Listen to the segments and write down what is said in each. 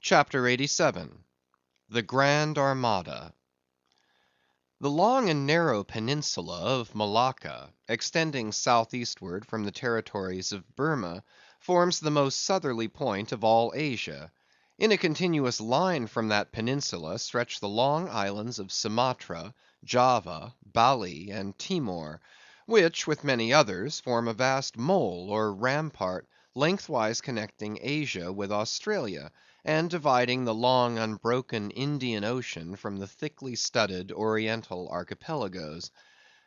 CHAPTER 87. The Grand Armada. The long and narrow peninsula of Malacca, extending southeastward from the territories of Burma, forms the most southerly point of all Asia. In a continuous line from that peninsula stretch the long islands of Sumatra, Java, Bali, and Timor, which, with many others, form a vast mole or rampart lengthwise connecting Asia with Australia, and dividing the long unbroken Indian Ocean from the thickly studded Oriental archipelagoes.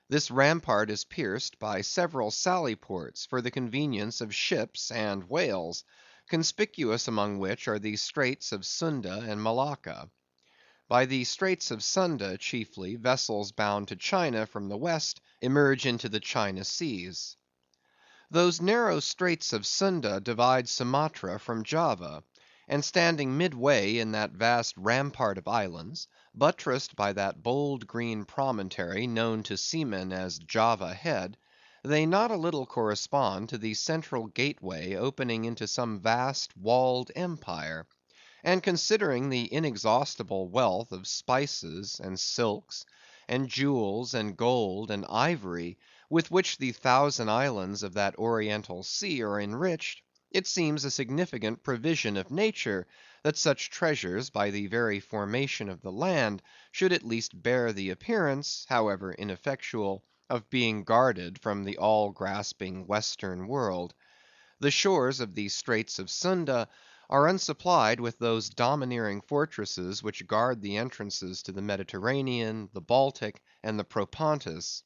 This rampart is pierced by several sally ports for the convenience of ships and whales, conspicuous among which are the Straits of Sunda and Malacca. By the Straits of Sunda chiefly, vessels bound to China from the west emerge into the China seas. Those narrow Straits of Sunda divide Sumatra from Java, and standing midway in that vast rampart of islands, buttressed by that bold green promontory known to seamen as Java Head, they not a little correspond to the central gateway opening into some vast walled empire; and considering the inexhaustible wealth of spices, and silks, and jewels, and gold, and ivory, with which the thousand islands of that Oriental Sea are enriched, it seems a significant provision of nature, that such treasures, by the very formation of the land, should at least bear the appearance, however ineffectual, of being guarded from the all-grasping Western world. The shores of the Straits of Sunda are unsupplied with those domineering fortresses which guard the entrances to the Mediterranean, the Baltic, and the Propontis.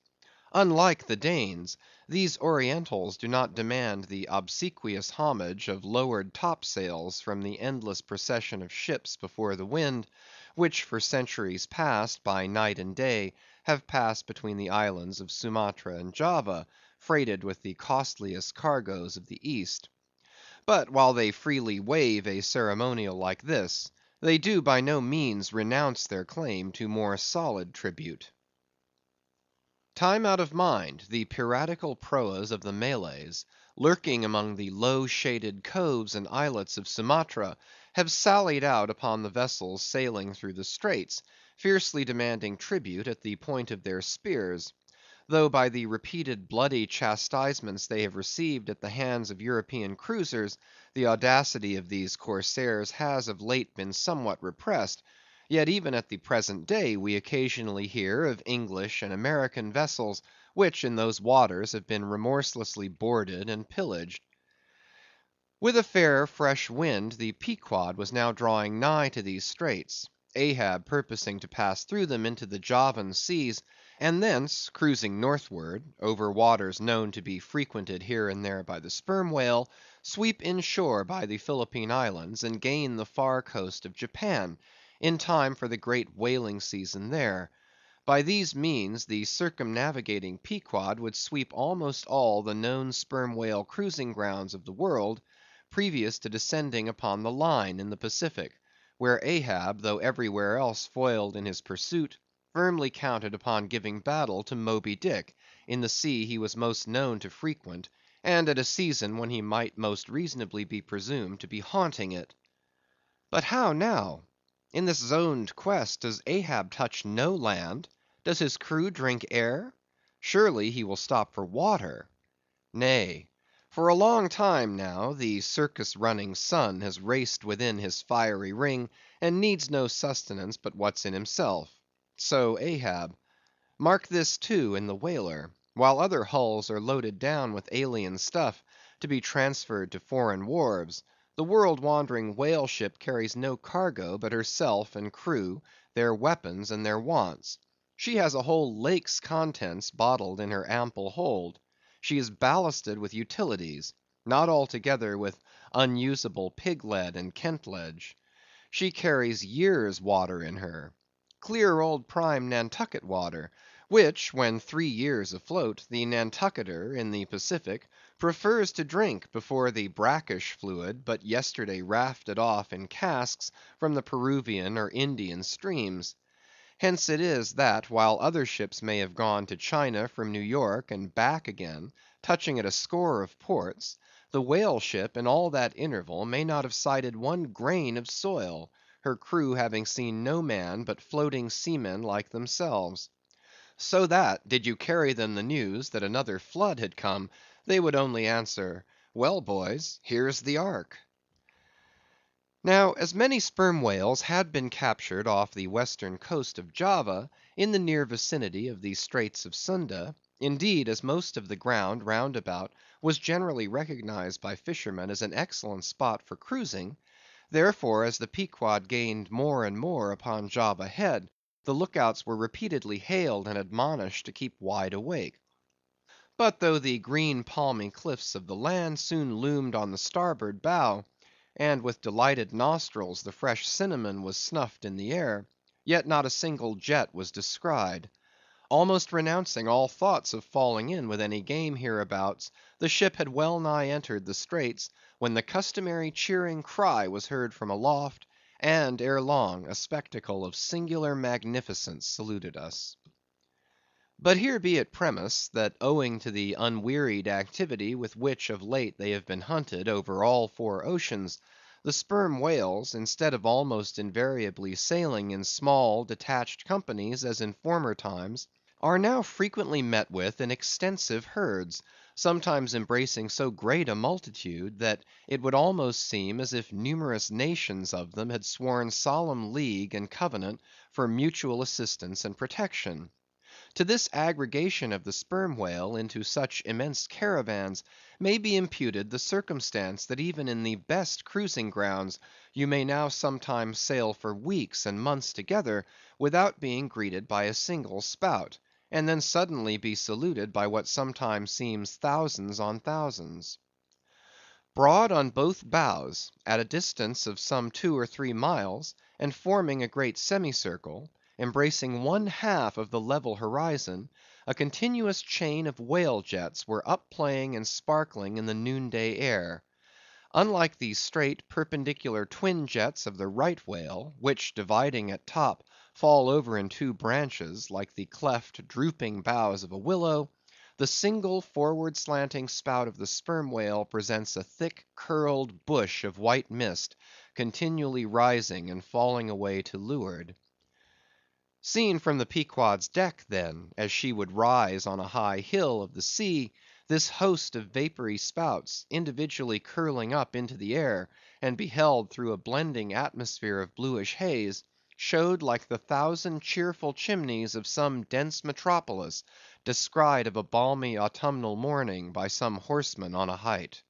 Unlike the Danes, these Orientals do not demand the obsequious homage of lowered topsails from the endless procession of ships before the wind, which for centuries past, by night and day, have passed between the islands of Sumatra and Java, freighted with the costliest cargoes of the East. But while they freely waive a ceremonial like this, they do by no means renounce their claim to more solid tribute. Time out of mind, the piratical proas of the Malays, lurking among the low shaded coves and islets of Sumatra, have sallied out upon the vessels sailing through the straits, fiercely demanding tribute at the point of their spears. Though by the repeated bloody chastisements they have received at the hands of European cruisers, the audacity of these corsairs has of late been somewhat repressed, yet even at the present day we occasionally hear of English and American vessels, which in those waters have been remorselessly boarded and pillaged. With a fair fresh wind, the Pequod was now drawing nigh to these straits, Ahab purposing to pass through them into the Javan seas, and thence, cruising northward, over waters known to be frequented here and there by the sperm whale, sweep inshore by the Philippine Islands, and gain the far coast of Japan, in time for the great whaling season there. By these means the circumnavigating Pequod would sweep almost all the known sperm whale cruising grounds of the world, previous to descending upon the line in the Pacific, where Ahab, though everywhere else foiled in his pursuit, firmly counted upon giving battle to Moby Dick in the sea he was most known to frequent, and at a season when he might most reasonably be presumed to be haunting it. But how now? In this zoned quest, does Ahab touch no land? Does his crew drink air? Surely he will stop for water. Nay, for a long time now, the circus-running sun has raced within his fiery ring, and needs no sustenance but what's in himself. So Ahab. Mark this too in the whaler: while other hulls are loaded down with alien stuff, to be transferred to foreign wharves, the world-wandering whale ship carries no cargo but herself and crew, their weapons and their wants. She has a whole lake's contents bottled in her ample hold. She is ballasted with utilities, not altogether with unusable pig-lead and kent-ledge. She carries years' water in her; clear old prime Nantucket water, which, when 3 years afloat, the Nantucketer in the Pacific prefers to drink before the brackish fluid but yesterday rafted off in casks from the Peruvian or Indian streams. Hence it is that, while other ships may have gone to China from New York and back again, touching at a score of ports, The whale ship in all that interval may not have sighted one grain of soil, her crew having seen no man but floating seamen like themselves. So that, did you carry them the news that another flood had come, they would only answer, "Well, boys, here's the ark." Now, as many sperm whales had been captured off the western coast of Java, in the near vicinity of the Straits of Sunda, indeed, as most of the ground round about was generally recognized by fishermen as an excellent spot for cruising, therefore, as the Pequod gained more and more upon Java Head, the lookouts were repeatedly hailed and admonished to keep wide awake. But though the green palmy cliffs of the land soon loomed on the starboard bow, and with delighted nostrils the fresh cinnamon was snuffed in the air, yet not a single jet was descried. Almost renouncing all thoughts of falling in with any game hereabouts, the ship had well nigh entered the straits, when the customary cheering cry was heard from aloft, and ere long a spectacle of singular magnificence saluted us. But here be it premised, that owing to the unwearied activity with which of late they have been hunted over all four oceans, the sperm whales, instead of almost invariably sailing in small detached companies as in former times, are now frequently met with in extensive herds, sometimes embracing so great a multitude, that it would almost seem as if numerous nations of them had sworn solemn league and covenant for mutual assistance and protection. To this aggregation of the sperm whale into such immense caravans may be imputed the circumstance that even in the best cruising grounds you may now sometimes sail for weeks and months together without being greeted by a single spout, and then suddenly be saluted by what sometimes seems thousands on thousands. Broad on both bows, at a distance of some 2 or 3 miles, and forming a great semicircle, embracing one half of the level horizon, a continuous chain of whale jets were up playing and sparkling in the noonday air. Unlike the straight perpendicular twin jets of the right whale, which dividing at top, fall over in two branches, like the cleft drooping boughs of a willow, the single forward slanting spout of the sperm whale presents a thick curled bush of white mist, continually rising and falling away to leeward. Seen from the Pequod's deck, then, as she would rise on a high hill of the sea, this host of vapory spouts, individually curling up into the air, and beheld through a blending atmosphere of bluish haze, showed like the thousand cheerful chimneys of some dense metropolis, descried of a balmy autumnal morning by some horseman on a height.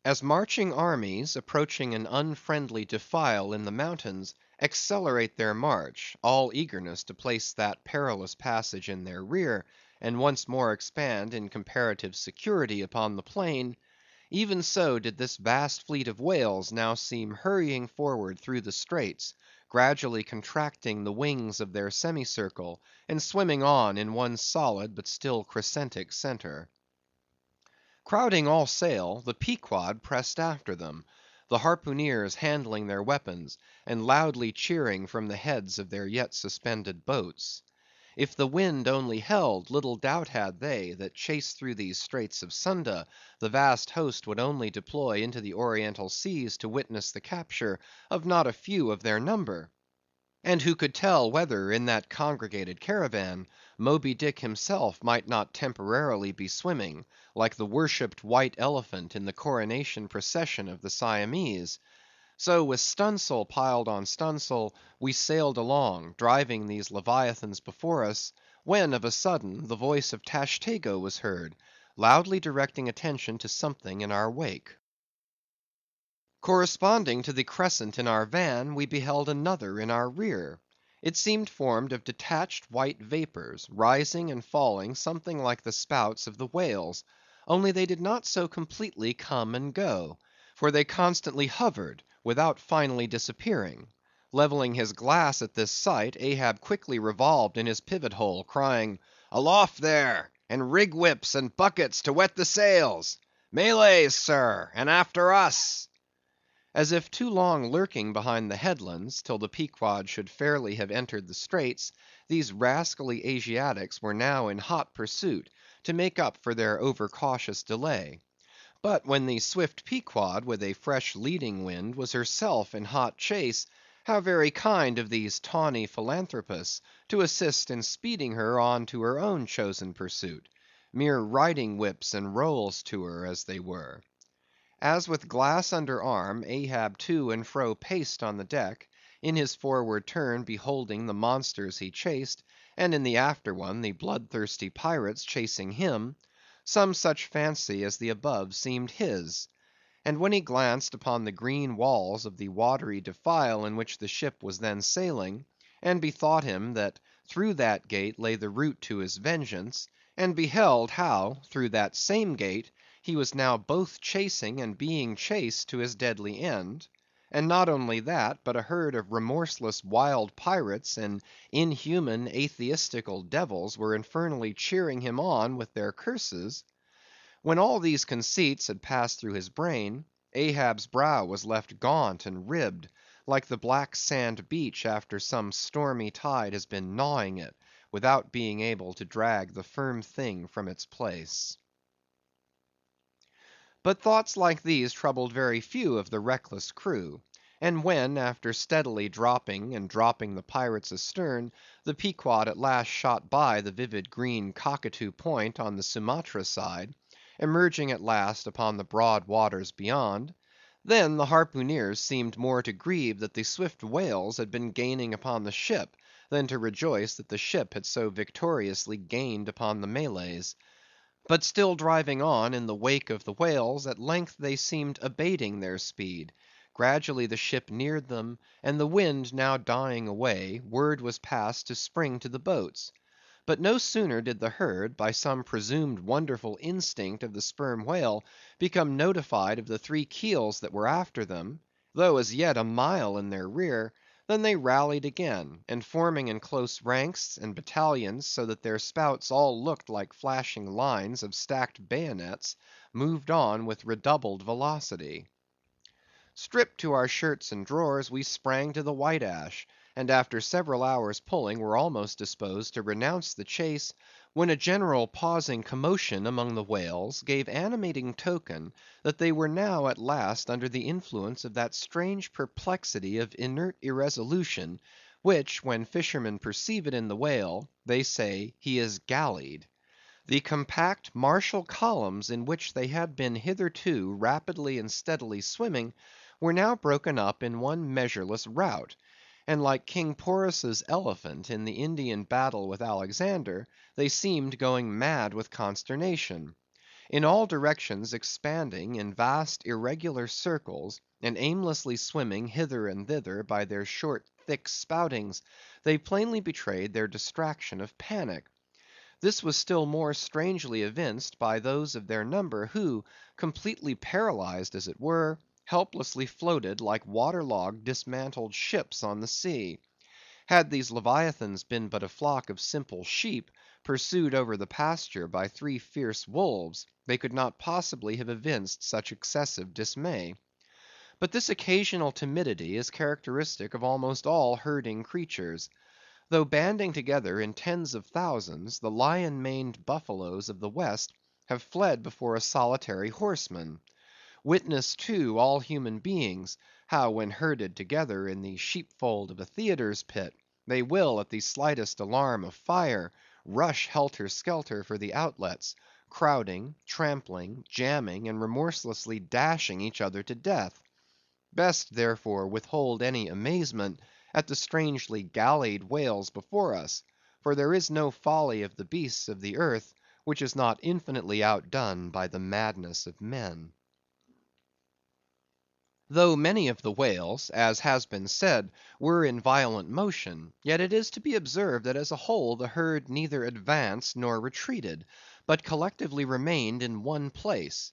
As marching armies, approaching an unfriendly defile in the mountains, accelerate their march, all eagerness to place that perilous passage in their rear, and once more expand in comparative security upon the plain; even so did this vast fleet of whales now seem hurrying forward through the straits, gradually contracting the wings of their semicircle, and swimming on in one solid but still crescentic centre. Crowding all sail, the Pequod pressed after them, the harpooneers handling their weapons, and loudly cheering from the heads of their yet suspended boats. If the wind only held, little doubt had they, that chased through these Straits of Sunda, the vast host would only deploy into the Oriental seas to witness the capture of not a few of their number. And who could tell whether in that congregated caravan, Moby Dick himself might not temporarily be swimming, like the worshipped white elephant in the coronation procession of the Siamese? So with stunsail piled on stunsail, we sailed along, driving these leviathans before us, when of a sudden the voice of Tashtego was heard, loudly directing attention to something in our wake. Corresponding to the crescent in our van, we beheld another in our rear. It seemed formed of detached white vapors, rising and falling something like the spouts of the whales, only they did not so completely come and go, for they constantly hovered, without finally disappearing. Leveling his glass at this sight, Ahab quickly revolved in his pivot hole, crying, "Aloft there, and rig whips and buckets to wet the sails! Malays, sir, and after us!" As if too long lurking behind the headlands, till the Pequod should fairly have entered the straits, these rascally Asiatics were now in hot pursuit, to make up for their over cautious delay. But when the swift Pequod with a fresh leading wind was herself in hot chase, how very kind of these tawny philanthropists to assist in speeding her on to her own chosen pursuit; mere riding whips and rowels to her, as they were. As with glass under arm, Ahab to and fro paced on the deck, in his forward turn beholding the monsters he chased, and in the after one the bloodthirsty pirates chasing him; some such fancy as the above seemed his. And when he glanced upon the green walls of the watery defile in which the ship was then sailing, and bethought him that through that gate lay the route to his vengeance, and beheld how, through that same gate, he was now both chasing and being chased to his deadly end; and not only that, but a herd of remorseless wild pirates and inhuman atheistical devils were infernally cheering him on with their curses; when all these conceits had passed through his brain, Ahab's brow was left gaunt and ribbed, like the black sand beach after some stormy tide has been gnawing it, without being able to drag the firm thing from its place. But thoughts like these troubled very few of the reckless crew; and when, after steadily dropping and dropping the pirates astern, the Pequod at last shot by the vivid green Cockatoo Point on the Sumatra side, emerging at last upon the broad waters beyond, then the harpooneers seemed more to grieve that the swift whales had been gaining upon the ship, than to rejoice that the ship had so victoriously gained upon the Malays. But still driving on in the wake of the whales, at length they seemed abating their speed; gradually the ship neared them, and the wind now dying away, word was passed to spring to the boats. But no sooner did the herd, by some presumed wonderful instinct of the sperm whale, become notified of the three keels that were after them, though as yet a mile in their rear, than they rallied again, and forming in close ranks and battalions, so that their spouts all looked like flashing lines of stacked bayonets, moved on with redoubled velocity. Stripped to our shirts and drawers, we sprang to the White Ash, and after several hours' pulling were almost disposed to renounce the chase, when a general pausing commotion among the whales gave animating token that they were now at last under the influence of that strange perplexity of inert irresolution, which, when fishermen perceive it in the whale, they say he is gallied. The compact martial columns in which they had been hitherto rapidly and steadily swimming, were now broken up in one measureless rout; and like King Porus's elephant in the Indian battle with Alexander, they seemed going mad with consternation; in all directions expanding in vast irregular circles, and aimlessly swimming hither and thither by their short thick spoutings, they plainly betrayed their distraction of panic. This was still more strangely evinced by those of their number who, completely paralyzed as it were, helplessly floated like waterlogged dismantled ships on the sea. Had these leviathans been but a flock of simple sheep, pursued over the pasture by three fierce wolves, they could not possibly have evinced such excessive dismay. But this occasional timidity is characteristic of almost all herding creatures. Though banding together in tens of thousands, the lion-maned buffaloes of the West have fled before a solitary horseman. Witness, too, all human beings, how when herded together in the sheepfold of a theatre's pit, they will, at the slightest alarm of fire, rush helter-skelter for the outlets, crowding, trampling, jamming, and remorselessly dashing each other to death. Best, therefore, withhold any amazement at the strangely gallied whales before us, for there is no folly of the beasts of the earth which is not infinitely outdone by the madness of men. Though many of the whales, as has been said, were in violent motion, yet it is to be observed that as a whole the herd neither advanced nor retreated, but collectively remained in one place.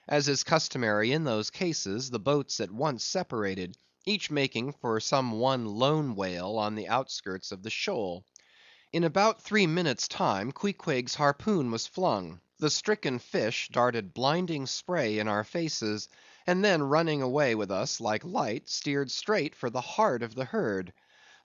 As is customary in those cases, the boats at once separated, each making for some one lone whale on the outskirts of the shoal. In about 3 minutes' time, Queequeg's harpoon was flung; the stricken fish darted blinding spray in our faces, and then running away with us like light, steered straight for the heart of the herd.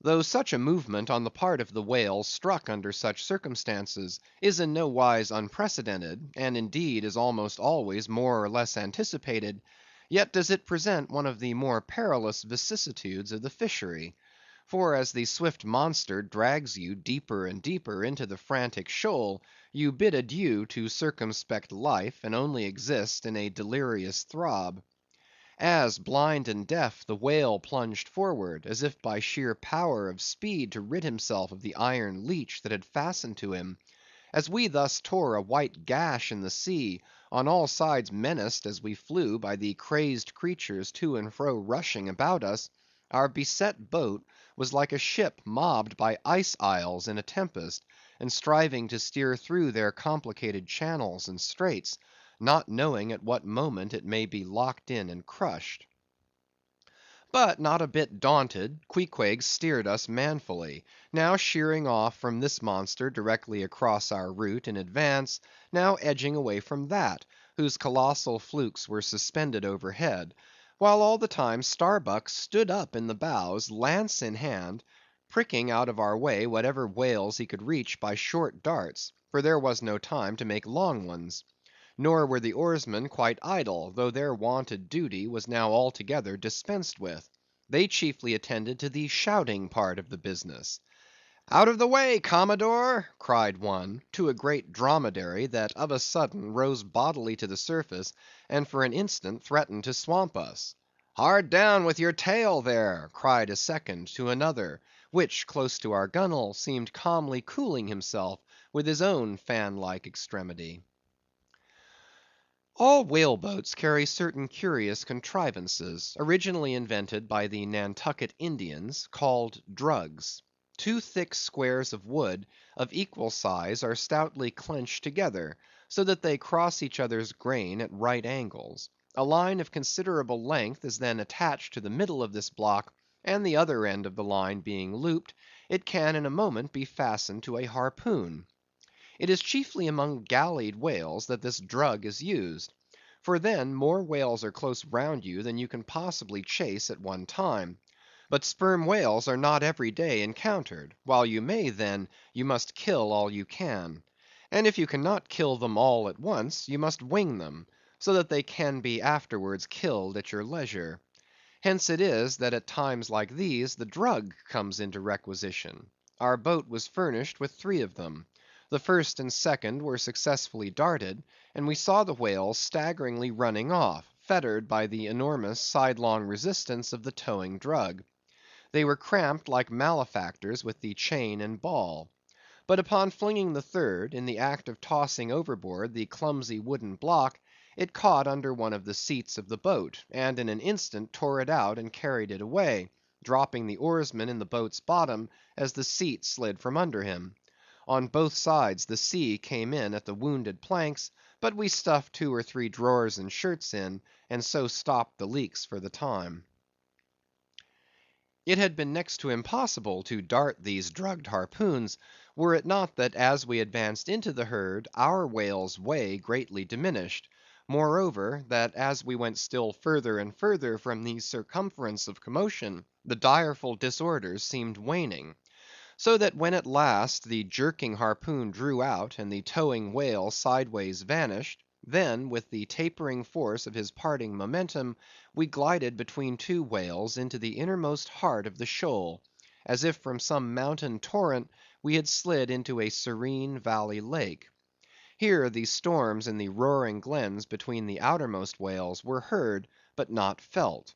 though such a movement on the part of the whale struck under such circumstances is in no wise unprecedented, and indeed is almost always more or less anticipated, yet does it present one of the more perilous vicissitudes of the fishery. For as the swift monster drags you deeper and deeper into the frantic shoal, you bid adieu to circumspect life, and only exist in a delirious throb. As, blind and deaf, the whale plunged forward, as if by sheer power of speed to rid himself of the iron leech that had fastened to him; as we thus tore a white gash in the sea, on all sides menaced as we flew by the crazed creatures to and fro rushing about us, our beset boat was like a ship mobbed by ice isles in a tempest, and striving to steer through their complicated channels and straits, not knowing at what moment it may be locked in and crushed. But not a bit daunted, Queequeg steered us manfully; now sheering off from this monster directly across our route in advance, now edging away from that, whose colossal flukes were suspended overhead; while all the time Starbuck stood up in the bows, lance in hand, pricking out of our way whatever whales he could reach by short darts, for there was no time to make long ones. Nor were the oarsmen quite idle, though their wonted duty was now altogether dispensed with. They chiefly attended to the shouting part of the business. "Out of the way, Commodore!" cried one, to a great dromedary that of a sudden rose bodily to the surface, and for an instant threatened to swamp us. "Hard down with your tail there!" cried a second to another, which, close to our gunwale, seemed calmly cooling himself with his own fan-like extremity. All whale boats carry certain curious contrivances, originally invented by the Nantucket Indians, called drugs. Two thick squares of wood, of equal size, are stoutly clenched together, so that they cross each other's grain at right angles. A line of considerable length is then attached to the middle of this block, and the other end of the line being looped, it can in a moment be fastened to a harpoon. It is chiefly among gallied whales that this drug is used; for then more whales are close round you than you can possibly chase at one time. But sperm whales are not every day encountered; while you may, then, you must kill all you can. And if you cannot kill them all at once, you must wing them, so that they can be afterwards killed at your leisure. Hence it is that at times like these the drug comes into requisition. Our boat was furnished with 3 of them. The first and second were successfully darted, and we saw the whales staggeringly running off, fettered by the enormous sidelong resistance of the towing drug. They were cramped like malefactors with the chain and ball. But upon flinging the third, in the act of tossing overboard the clumsy wooden block, it caught under one of the seats of the boat, and in an instant tore it out and carried it away, dropping the oarsman in the boat's bottom as the seat slid from under him. On both sides the sea came in at the wounded planks, but we stuffed 2 or 3 drawers and shirts in, and so stopped the leaks for the time. It had been next to impossible to dart these drugged harpoons, were it not that as we advanced into the herd, our whale's way greatly diminished; moreover, that as we went still further and further from the circumference of commotion, the direful disorders seemed waning. So that when at last the jerking harpoon drew out, and the towing whale sideways vanished, then, with the tapering force of his parting momentum, we glided between 2 whales into the innermost heart of the shoal, as if from some mountain torrent we had slid into a serene valley lake. Here the storms in the roaring glens between the outermost whales were heard, but not felt.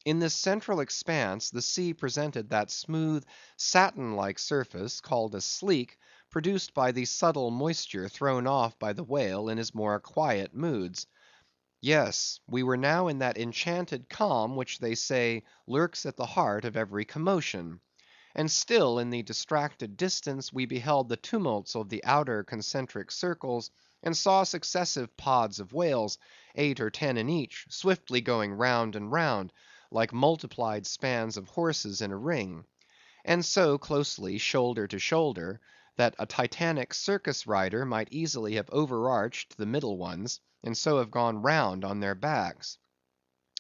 In this central expanse the sea presented that smooth, satin-like surface called a sleek, produced by the subtle moisture thrown off by the whale in his more quiet moods. Yes, we were now in that enchanted calm which they say lurks at the heart of every commotion. And still in the distracted distance we beheld the tumults of the outer concentric circles, and saw successive pods of whales, 8 or 10 in each, swiftly going round and round, like multiplied spans of horses in a ring; and so closely, shoulder to shoulder, that a Titanic circus rider might easily have overarched the middle ones, and so have gone round on their backs.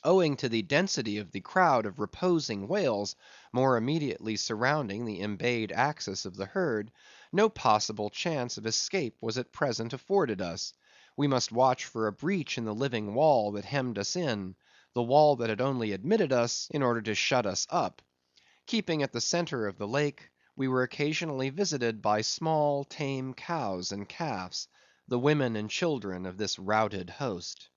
Owing to the density of the crowd of reposing whales more immediately surrounding the embayed axis of the herd, no possible chance of escape was at present afforded us. We must watch for a breach in the living wall that hemmed us in, the wall that had only admitted us in order to shut us up. Keeping at the centre of the lake, we were occasionally visited by small tame cows and calves, the women and children of this routed host.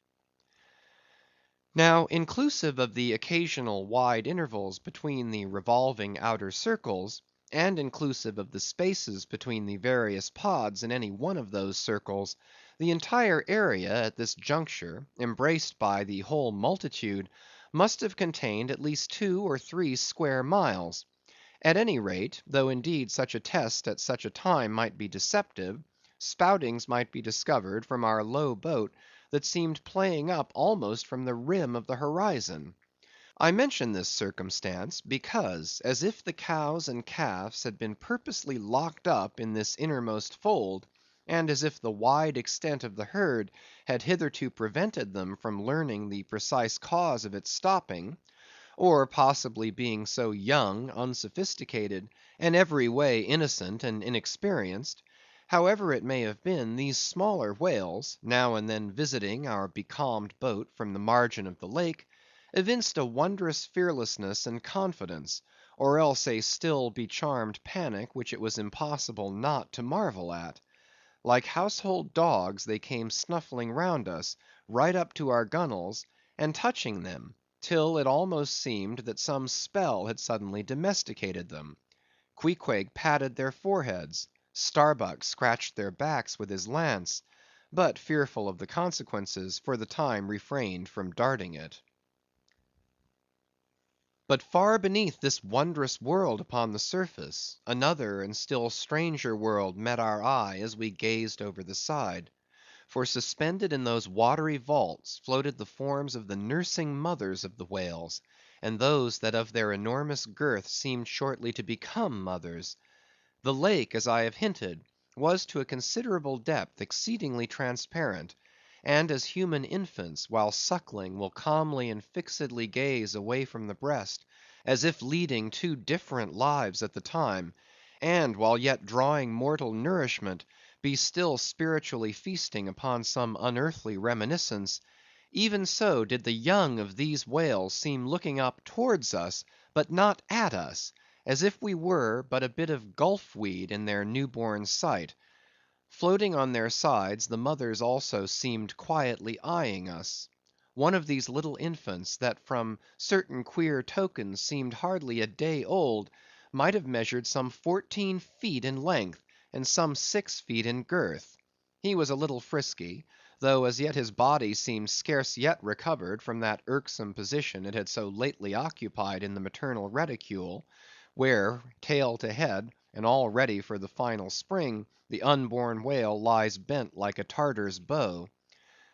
Now, inclusive of the occasional wide intervals between the revolving outer circles, and inclusive of the spaces between the various pods in any one of those circles, the entire area at this juncture, embraced by the whole multitude, must have contained at least 2 or 3 square miles. At any rate, though indeed such a test at such a time might be deceptive, spoutings might be discovered from our low boat that seemed playing up almost from the rim of the horizon. I mention this circumstance, because, as if the cows and calves had been purposely locked up in this innermost fold, and as if the wide extent of the herd had hitherto prevented them from learning the precise cause of its stopping, or possibly being so young, unsophisticated, and every way innocent and inexperienced, however it may have been, these smaller whales, now and then visiting our becalmed boat from the margin of the lake, evinced a wondrous fearlessness and confidence, or else a still becharmed panic which it was impossible not to marvel at. Like household dogs they came snuffling round us, right up to our gunwales, and touching them, till it almost seemed that some spell had suddenly domesticated them. Queequeg patted their foreheads, Starbuck scratched their backs with his lance, but fearful of the consequences, for the time refrained from darting it. But far beneath this wondrous world upon the surface, another and still stranger world met our eye as we gazed over the side. For suspended in those watery vaults floated the forms of the nursing mothers of the whales, and those that of their enormous girth seemed shortly to become mothers. The lake, as I have hinted, was to a considerable depth exceedingly transparent, and as human infants, while suckling, will calmly and fixedly gaze away from the breast, as if leading 2 different lives at the time, and while yet drawing mortal nourishment, be still spiritually feasting upon some unearthly reminiscence; even so did the young of these whales seem looking up towards us, but not at us, as if we were but a bit of gulf weed in their new-born sight. Floating on their sides, the mothers also seemed quietly eyeing us. One of these little infants, that from certain queer tokens seemed hardly a day old, might have measured some 14 feet in length, and some 6 feet in girth. He was a little frisky, though as yet his body seemed scarce yet recovered from that irksome position it had so lately occupied in the maternal reticule, where, tail to head, and all ready for the final spring, the unborn whale lies bent like a Tartar's bow.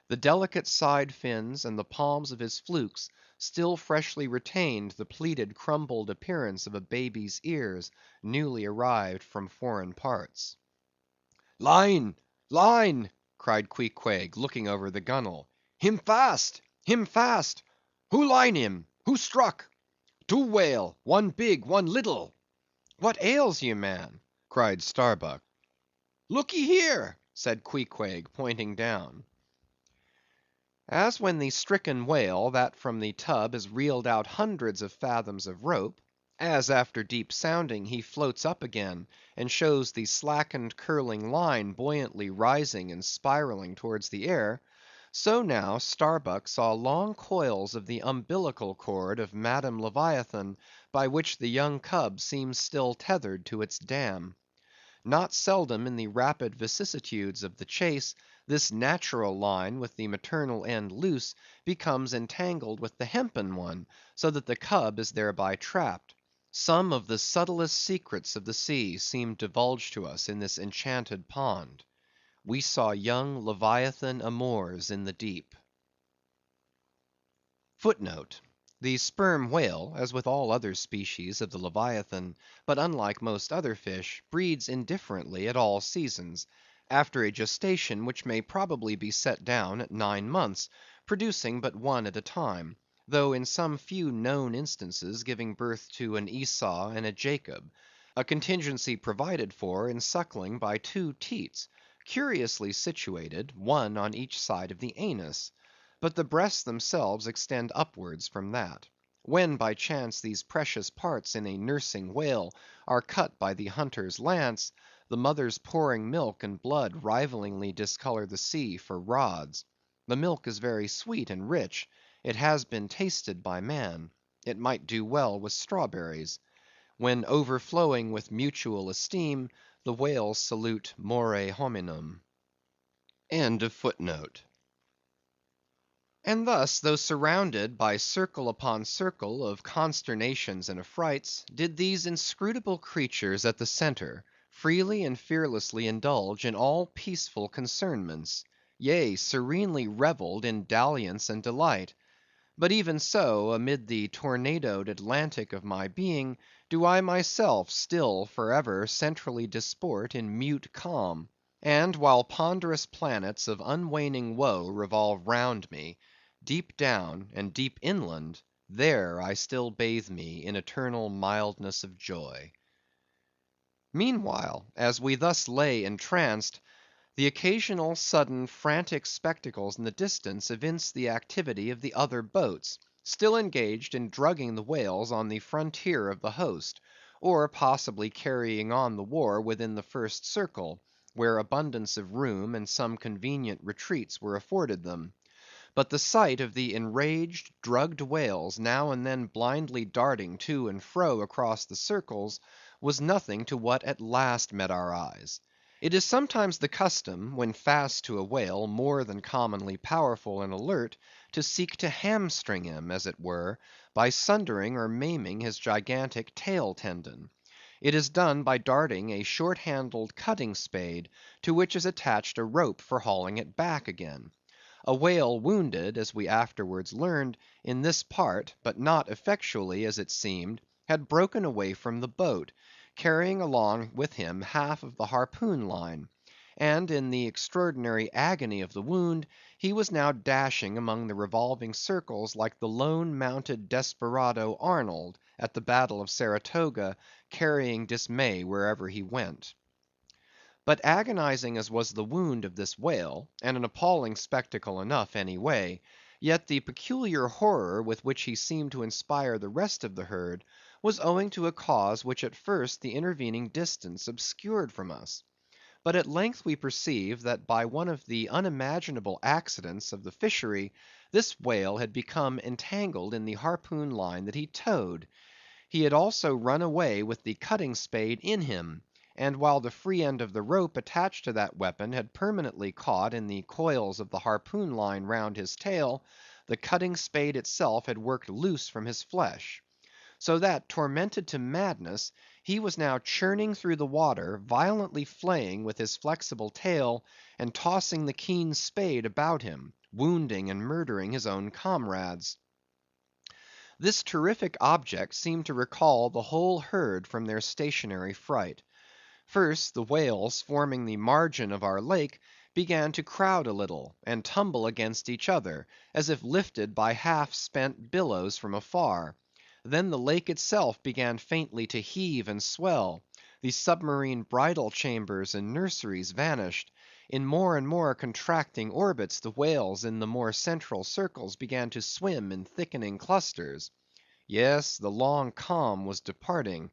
The delicate side fins and the palms of his flukes still freshly retained the pleated crumbled appearance of a baby's ears, newly arrived from foreign parts. "Line! line!" cried Queequeg, looking over the gunwale. "Him fast! him fast! Who line him? Who struck? 2 whale, 1 big, 1 little." "What ails you, man?" cried Starbuck. "Lookee here," said Queequeg, pointing down. As when the stricken whale that from the tub has reeled out hundreds of fathoms of rope; as after deep sounding he floats up again, and shows the slackened curling line buoyantly rising and spiralling towards the air; so now Starbuck saw long coils of the umbilical cord of Madam Leviathan, by which the young cub seems still tethered to its dam. Not seldom in the rapid vicissitudes of the chase, this natural line with the maternal end loose, becomes entangled with the hempen one, so that the cub is thereby trapped. Some of the subtlest secrets of the sea seemed divulged to us in this enchanted pond. We saw young Leviathan amours in the deep. Footnote: The sperm whale, as with all other species of the Leviathan, but unlike most other fish, breeds indifferently at all seasons, after a gestation which may probably be set down at 9 months, producing but one at a time, though in some few known instances giving birth to an Esau and a Jacob, a contingency provided for in suckling by two teats, curiously situated, one on each side of the anus; but the breasts themselves extend upwards from that. When by chance these precious parts in a nursing whale are cut by the hunter's lance, the mother's pouring milk and blood rivalingly discolor the sea for rods. The milk is very sweet and rich; it has been tasted by man; it might do well with strawberries. When overflowing with mutual esteem, the whales salute more hominum. And thus, though surrounded by circle upon circle of consternations and affrights, did these inscrutable creatures at the centre freely and fearlessly indulge in all peaceful concernments; yea, serenely revelled in dalliance and delight. But even so, amid the tornadoed Atlantic of my being, do I myself still for ever centrally disport in mute calm; and while ponderous planets of unwaning woe revolve round me, deep down and deep inland, there I still bathe me in eternal mildness of joy. Meanwhile, as we thus lay entranced, the occasional sudden frantic spectacles in the distance evinced the activity of the other boats, still engaged in drugging the whales on the frontier of the host, or possibly carrying on the war within the first circle, where abundance of room and some convenient retreats were afforded them. But the sight of the enraged, drugged whales now and then blindly darting to and fro across the circles, was nothing to what at last met our eyes. It is sometimes the custom, when fast to a whale more than commonly powerful and alert, to seek to hamstring him, as it were, by sundering or maiming his gigantic tail tendon. It is done by darting a short handled cutting spade, to which is attached a rope for hauling it back again. A whale wounded, as we afterwards learned, in this part, but not effectually as it seemed, had broken away from the boat, carrying along with him half of the harpoon line; and in the extraordinary agony of the wound, he was now dashing among the revolving circles like the lone mounted desperado Arnold at the battle of Saratoga, carrying dismay wherever he went. But agonizing as was the wound of this whale, and an appalling spectacle enough any way, yet the peculiar horror with which he seemed to inspire the rest of the herd, was owing to a cause which at first the intervening distance obscured from us. But at length we perceived that by one of the unimaginable accidents of the fishery, this whale had become entangled in the harpoon line that he towed. He had also run away with the cutting spade in him; and while the free end of the rope attached to that weapon had permanently caught in the coils of the harpoon line round his tail, the cutting spade itself had worked loose from his flesh; so that, tormented to madness, he was now churning through the water, violently flaying with his flexible tail, and tossing the keen spade about him, wounding and murdering his own comrades. This terrific object seemed to recall the whole herd from their stationary fright. First, the whales forming the margin of our lake began to crowd a little, and tumble against each other, as if lifted by half spent billows from afar. Then the lake itself began faintly to heave and swell; the submarine bridal chambers and nurseries vanished; in more and more contracting orbits the whales in the more central circles began to swim in thickening clusters. Yes, the long calm was departing.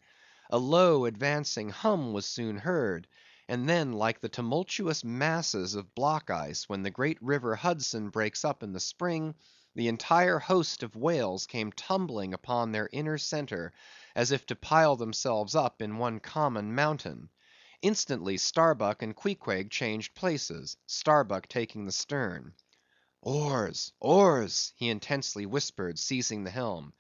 A low advancing hum was soon heard; and then like the tumultuous masses of block ice when the great river Hudson breaks up in the spring, the entire host of whales came tumbling upon their inner centre, as if to pile themselves up in one common mountain. Instantly Starbuck and Queequeg changed places, Starbuck taking the stern. "Oars, oars!" he intensely whispered, seizing the helm.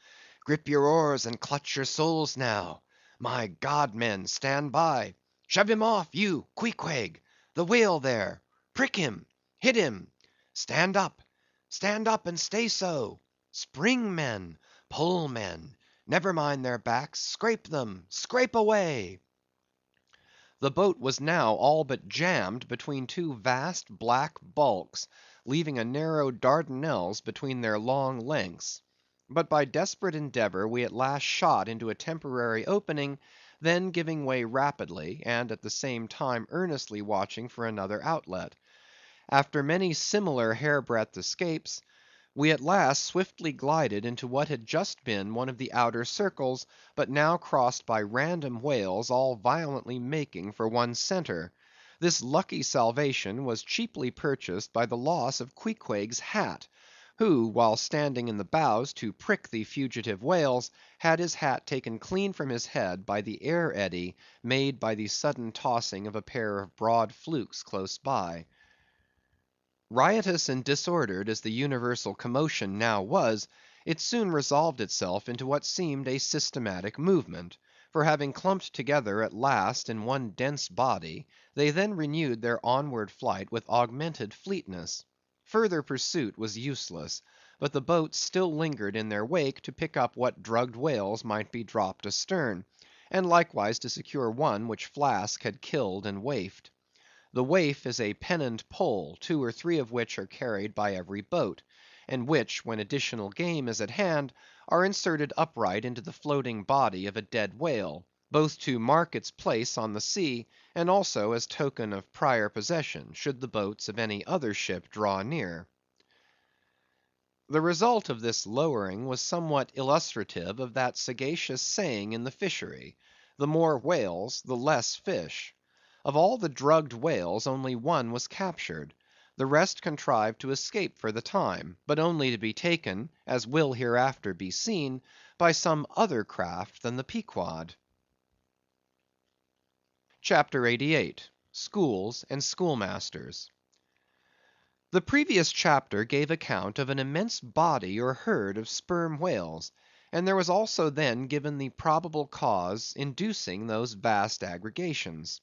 "Grip your oars and clutch your souls now. My God, men, stand by! Shove him off, you, Queequeg! The whale there! Prick him! Hit him! Stand up and stay so! Spring, men! Pull, men! Never mind their backs; scrape them! Scrape away!" The boat was now all but jammed between two vast black bulks, leaving a narrow Dardanelles between their long lengths. But by desperate endeavor we at last shot into a temporary opening, then giving way rapidly, and at the same time earnestly watching for another outlet. After many similar hairbreadth escapes, we at last swiftly glided into what had just been one of the outer circles, but now crossed by random whales all violently making for one centre. This lucky salvation was cheaply purchased by the loss of Queequeg's hat, who, while standing in the bows to prick the fugitive whales, had his hat taken clean from his head by the air eddy made by the sudden tossing of a pair of broad flukes close by. Riotous and disordered as the universal commotion now was, it soon resolved itself into what seemed a systematic movement; for having clumped together at last in one dense body, they then renewed their onward flight with augmented fleetness. Further pursuit was useless, but the boats still lingered in their wake to pick up what drugged whales might be dropped astern, and likewise to secure one which Flask had killed and waifed. The waif is a pennant pole, 2 or 3 of which are carried by every boat, and which, when additional game is at hand, are inserted upright into the floating body of a dead whale, both to mark its place on the sea, and also as token of prior possession, should the boats of any other ship draw near. The result of this lowering was somewhat illustrative of that sagacious saying in the fishery, the more whales, the less fish. Of all the drugged whales only one was captured; the rest contrived to escape for the time, but only to be taken, as will hereafter be seen, by some other craft than the Pequod. CHAPTER 88. Schools and Schoolmasters. The previous chapter gave account of an immense body or herd of sperm whales, and there was also then given the probable cause inducing those vast aggregations.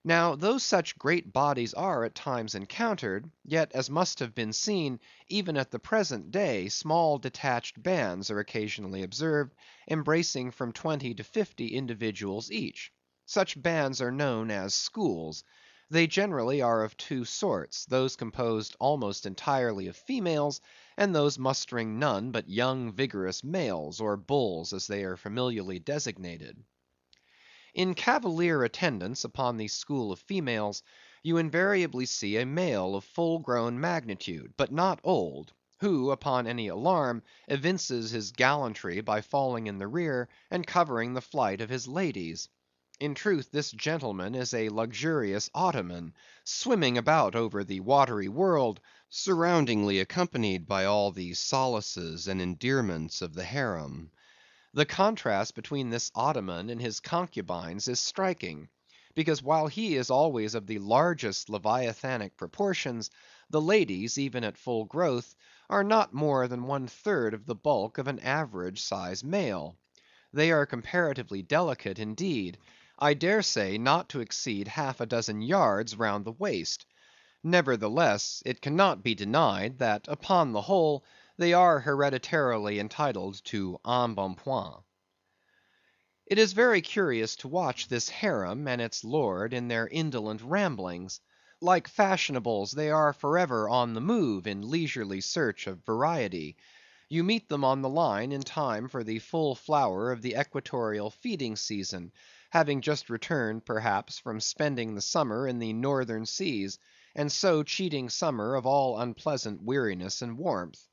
Now, though such great bodies are at times encountered, yet, as must have been seen, even at the present day, small detached bands are occasionally observed, embracing from 20 to 50 individuals each. Such bands are known as schools. They generally are of 2 sorts, those composed almost entirely of females, and those mustering none but young vigorous males, or bulls as they are familiarly designated. In cavalier attendance upon the school of females, you invariably see a male of full grown magnitude, but not old, who, upon any alarm, evinces his gallantry by falling in the rear, and covering the flight of his ladies. In truth, this gentleman is a luxurious Ottoman, swimming about over the watery world, surroundingly accompanied by all the solaces and endearments of the harem. The contrast between this Ottoman and his concubines is striking; because while he is always of the largest leviathanic proportions, the ladies, even at full growth, are not more than 1/3 of the bulk of an average sized male. They are comparatively delicate indeed; I dare say not to exceed half a dozen yards round the waist. Nevertheless, it cannot be denied that, upon the whole, they are hereditarily entitled to embonpoint. It is very curious to watch this harem and its lord in their indolent ramblings. Like fashionables, they are for ever on the move in leisurely search of variety. You meet them on the line in time for the full flower of the equatorial feeding season, having just returned, perhaps, from spending the summer in the northern seas, and so cheating summer of all unpleasant weariness and warmth.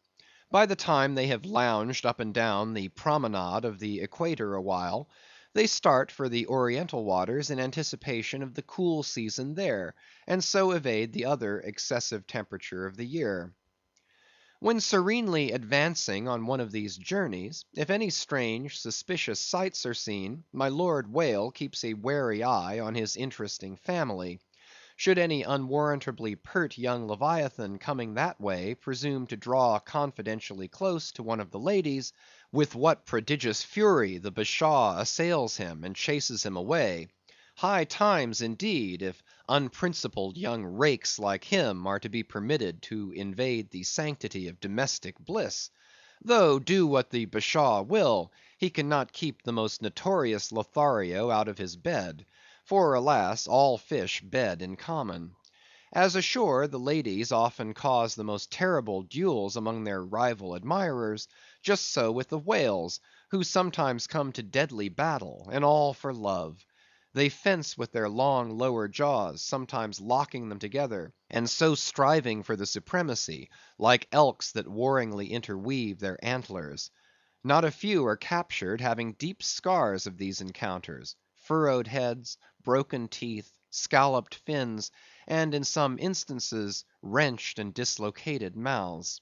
By the time they have lounged up and down the promenade of the equator awhile, they start for the oriental waters in anticipation of the cool season there, and so evade the other excessive temperature of the year. When serenely advancing on one of these journeys, if any strange, suspicious sights are seen, my Lord Whale keeps a wary eye on his interesting family. Should any unwarrantably pert young leviathan coming that way presume to draw confidentially close to one of the ladies, with what prodigious fury the Bashaw assails him and chases him away! High times, indeed, if unprincipled young rakes like him are to be permitted to invade the sanctity of domestic bliss; though, do what the Bashaw will, he cannot keep the most notorious Lothario out of his bed; for, alas, all fish bed in common. As ashore, the ladies often cause the most terrible duels among their rival admirers, Just so with the whales, who sometimes come to deadly battle, and all for love. They fence with their long lower jaws, sometimes locking them together, and so striving for the supremacy, like elks that warringly interweave their antlers. Not a few are captured having deep scars of these encounters, furrowed heads, broken teeth, scalloped fins, and in some instances wrenched and dislocated mouths.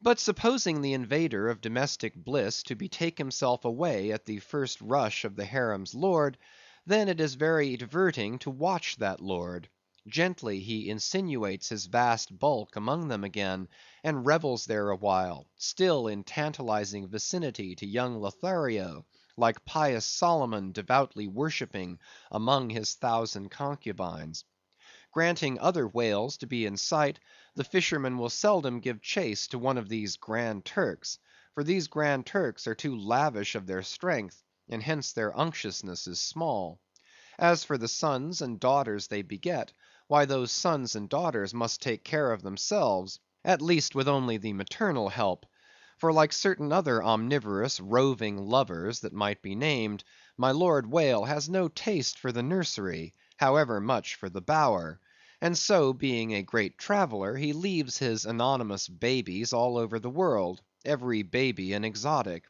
But supposing the invader of domestic bliss to betake himself away at the first rush of the harem's lord, then it is very diverting to watch that lord. Gently he insinuates his vast bulk among them again, and revels there awhile, still in tantalizing vicinity to young Lothario, like pious Solomon devoutly worshipping among his 1,000 concubines. Granting other whales to be in sight, the fisherman will seldom give chase to one of these Grand Turks, for these Grand Turks are too lavish of their strength, and hence their unctuousness is small. As for the sons and daughters they beget, why those sons and daughters must take care of themselves, at least with only the maternal help; for like certain other omnivorous roving lovers that might be named, my Lord Whale has no taste for the nursery, however much for the bower; and so, being a great traveller, he leaves his anonymous babies all over the world, every baby an exotic.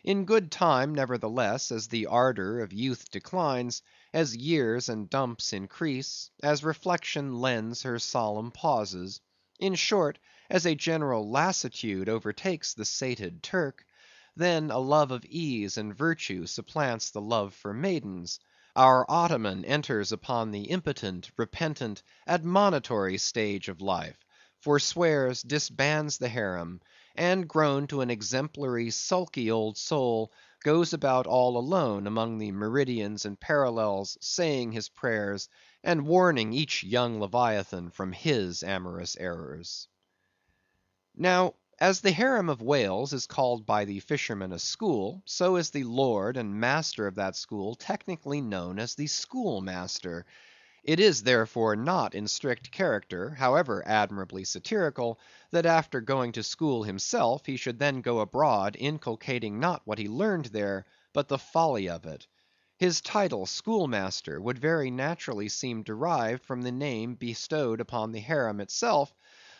In good time, nevertheless, as the ardour of youth declines, as years and dumps increase, as reflection lends her solemn pauses; in short, as a general lassitude overtakes the sated Turk, then a love of ease and virtue supplants the love for maidens. Our Ottoman enters upon the impotent, repentant, admonitory stage of life, forswears, disbands the harem, and grown to an exemplary, sulky old soul, goes about all alone among the meridians and parallels, saying his prayers, and warning each young leviathan from his amorous errors. Now, as the harem of whales is called by the fishermen a school, so is the lord and master of that school technically known as the schoolmaster. It is therefore not in strict character, however admirably satirical, that after going to school himself, he should then go abroad inculcating not what he learned there, but the folly of it. His title, schoolmaster, would very naturally seem derived from the name bestowed upon the harem itself;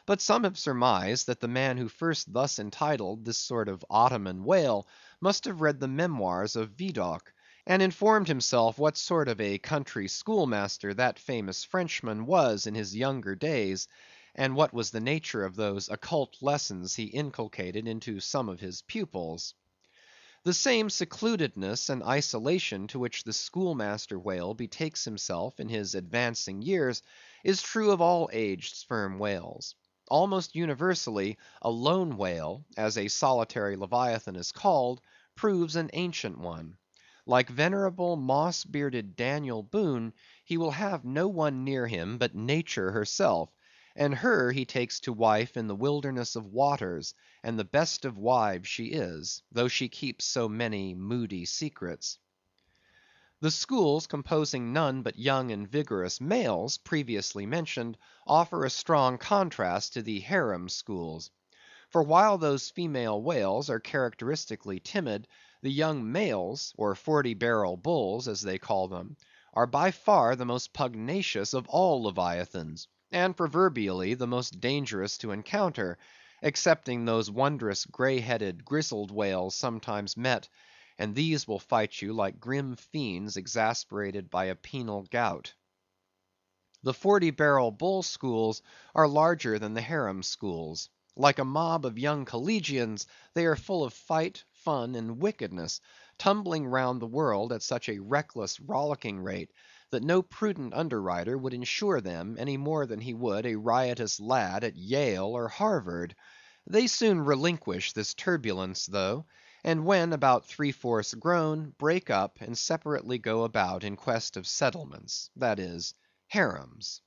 but some have surmised that the man who first thus entitled this sort of Ottoman whale must have read the memoirs of Vidocq, and informed himself what sort of a country schoolmaster that famous Frenchman was in his younger days, and what was the nature of those occult lessons he inculcated into some of his pupils. The same secludedness and isolation to which the schoolmaster whale betakes himself in his advancing years, is true of all aged sperm whales. Almost universally, a lone whale, as a solitary leviathan is called, proves an ancient one. Like venerable moss‐bearded Daniel Boone, he will have no one near him but Nature herself, and her he takes to wife in the wilderness of waters, and the best of wives she is, though she keeps so many moody secrets. The schools composing none but young and vigorous males, previously mentioned, offer a strong contrast to the harem schools. For while those female whales are characteristically timid, the young males, or 40-barrel bulls, as they call them, are by far the most pugnacious of all leviathans, and proverbially the most dangerous to encounter, excepting those wondrous grey‐headed, grizzled whales sometimes met, and these will fight you like grim fiends exasperated by a penal gout. The 40-barrel bull schools are larger than the harem schools. Like a mob of young collegians, they are full of fight, fun, and wickedness, tumbling round the world at such a reckless, rollicking rate, that no prudent underwriter would insure them any more than he would a riotous lad at Yale or Harvard. They soon relinquish this turbulence, though, and when about 3/4 grown, break up and separately go about in quest of settlements, that is, harems.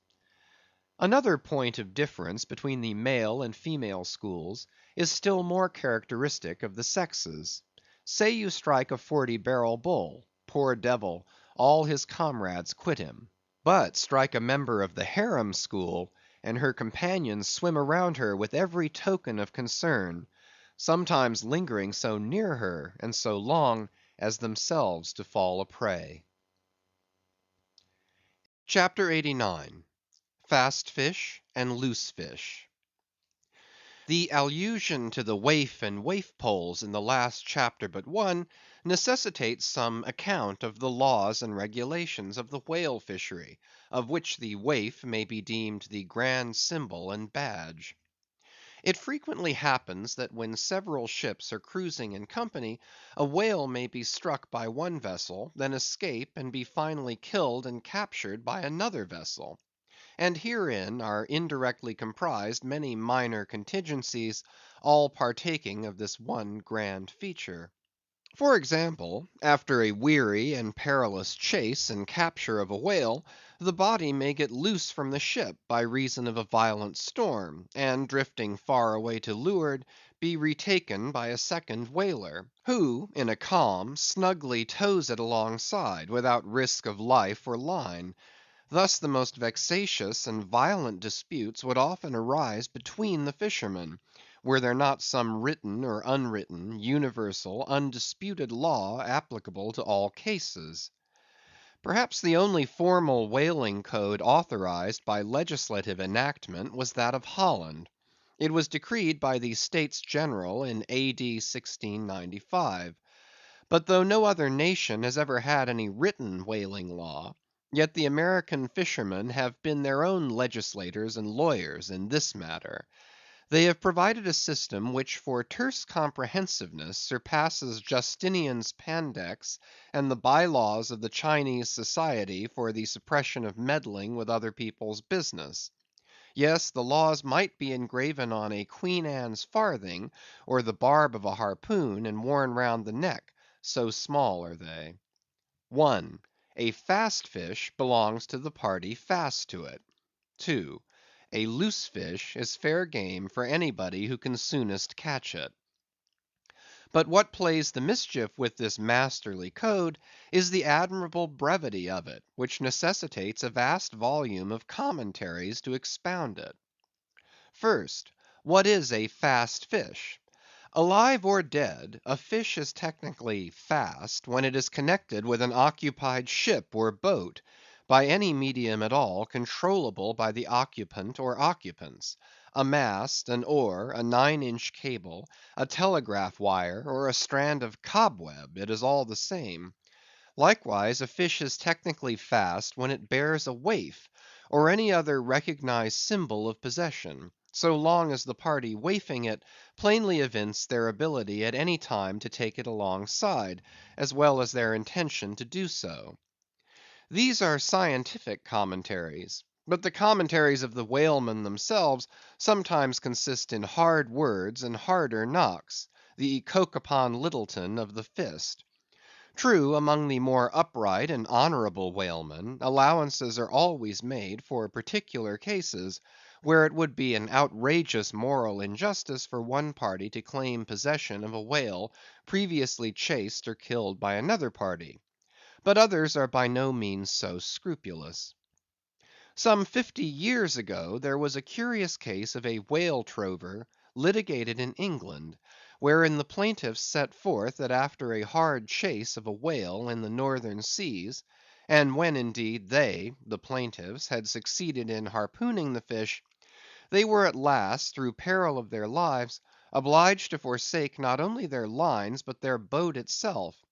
Another point of difference between the male and female schools is still more characteristic of the sexes. Say you strike a 40-barrel bull; poor devil, all his comrades quit him. But strike a member of the harem school, and her companions swim around her with every token of concern. sometimes lingering so near her and so long as themselves to fall a prey. CHAPTER 89. Fast Fish and Loose Fish. The allusion to the waif and waif poles in the last chapter but one necessitates some account of the laws and regulations of the whale fishery, of which the waif may be deemed the grand symbol and badge. It frequently happens that when several ships are cruising in company, a whale may be struck by one vessel, then escape and be finally killed and captured by another vessel. And herein are indirectly comprised many minor contingencies, all partaking of this one grand feature. For example, after a weary and perilous chase and capture of a whale, the body may get loose from the ship by reason of a violent storm, and drifting far away to leeward, be retaken by a second whaler, who, in a calm, snugly tows it alongside, without risk of life or line. Thus the most vexatious and violent disputes would often arise between the fishermen, were there not some written or unwritten, universal, undisputed law applicable to all cases. Perhaps the only formal whaling code authorized by legislative enactment was that of Holland. It was decreed by the States General in A.D. 1695. But though no other nation has ever had any written whaling law, yet the American fishermen have been their own legislators and lawyers in this matter. They have provided a system which for terse comprehensiveness surpasses Justinian's Pandects and the bylaws of the Chinese Society for the suppression of meddling with other people's business. Yes, the laws might be engraven on a Queen Anne's farthing, or the barb of a harpoon, and worn round the neck, so small are they. 1. A fast fish belongs to the party fast to it. 2. A loose fish is fair game for anybody who can soonest catch it. But what plays the mischief with this masterly code is the admirable brevity of it, which necessitates a vast volume of commentaries to expound it. First, what is a fast fish? Alive or dead, a fish is technically fast when it is connected with an occupied ship or boat, by any medium at all controllable by the occupant or occupants; a mast, an oar, a 9-inch cable, a telegraph wire, or a strand of cobweb, it is all the same. Likewise, a fish is technically fast when it bears a waif, or any other recognized symbol of possession, so long as the party waifing it plainly evince their ability at any time to take it alongside, as well as their intention to do so. These are scientific commentaries, but the commentaries of the whalemen themselves sometimes consist in hard words and harder knocks, the Coke upon Littleton of the fist. True, among the more upright and honorable whalemen, allowances are always made for particular cases, where it would be an outrageous moral injustice for one party to claim possession of a whale previously chased or killed by another party. But others are by no means so scrupulous. Some 50 years ago there was a curious case of a whale trover litigated in England, wherein the plaintiffs set forth that after a hard chase of a whale in the northern seas, and when indeed they, the plaintiffs, had succeeded in harpooning the fish, they were at last, through peril of their lives, obliged to forsake not only their lines but their boat itself.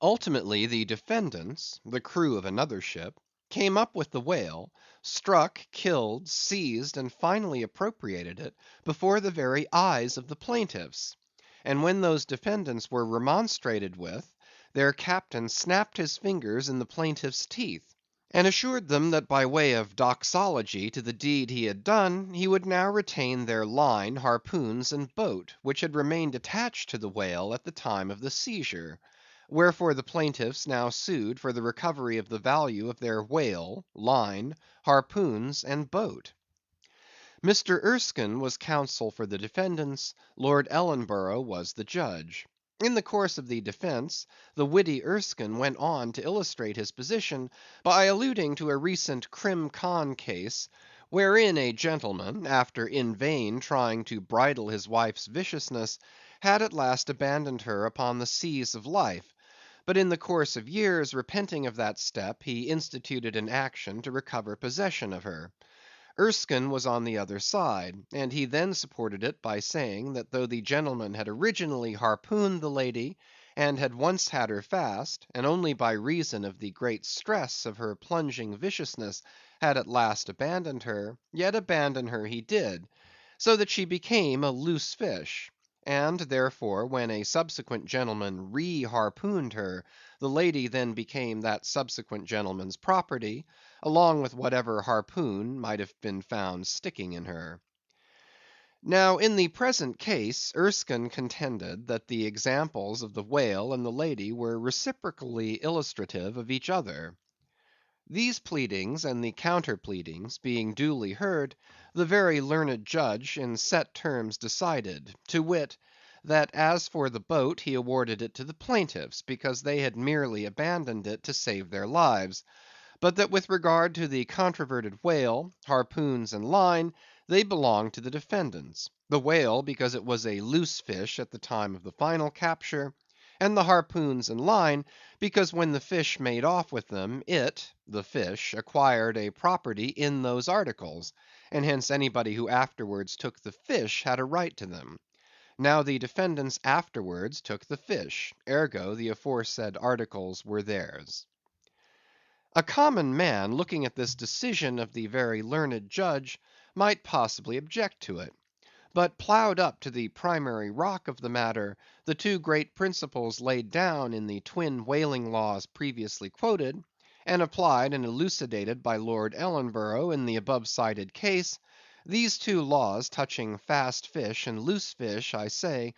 Ultimately the defendants, the crew of another ship, came up with the whale, struck, killed, seized, and finally appropriated it, before the very eyes of the plaintiffs; and when those defendants were remonstrated with, their captain snapped his fingers in the plaintiffs' teeth, and assured them that by way of doxology to the deed he had done, he would now retain their line, harpoons, and boat, which had remained attached to the whale at the time of the seizure. Wherefore the plaintiffs now sued for the recovery of the value of their whale, line, harpoons, and boat. Mr. Erskine was counsel for the defendants, Lord Ellenborough was the judge. In the course of the defence, the witty Erskine went on to illustrate his position by alluding to a recent Crim. Con. case, wherein a gentleman, after in vain trying to bridle his wife's viciousness, had at last abandoned her upon the seas of life; but in the course of years, repenting of that step, he instituted an action to recover possession of her. Erskine was on the other side, and he then supported it by saying that though the gentleman had originally harpooned the lady, and had once had her fast, and only by reason of the great stress of her plunging viciousness had at last abandoned her, yet abandon her he did, so that she became a loose fish; and therefore, when a subsequent gentleman re-harpooned her, the lady then became that subsequent gentleman's property, along with whatever harpoon might have been found sticking in her. Now, in the present case, Erskine contended that the examples of the whale and the lady were reciprocally illustrative of each other. These pleadings and the counter pleadings being duly heard, the very learned judge in set terms decided, to wit, that as for the boat he awarded it to the plaintiffs, because they had merely abandoned it to save their lives; but that with regard to the controverted whale, harpoons, and line, they belonged to the defendants; the whale because it was a loose fish at the time of the final capture, and the harpoons and line because when the fish made off with them, it (the fish) acquired a property in those articles, and hence anybody who afterwards took the fish had a right to them. Now the defendants afterwards took the fish, ergo the aforesaid articles were theirs. A common man, looking at this decision of the very learned judge, might possibly object to it; but ploughed up to the primary rock of the matter, the two great principles laid down in the twin whaling laws previously quoted, and applied and elucidated by Lord Ellenborough in the above cited case, these two laws touching fast fish and loose fish, I say,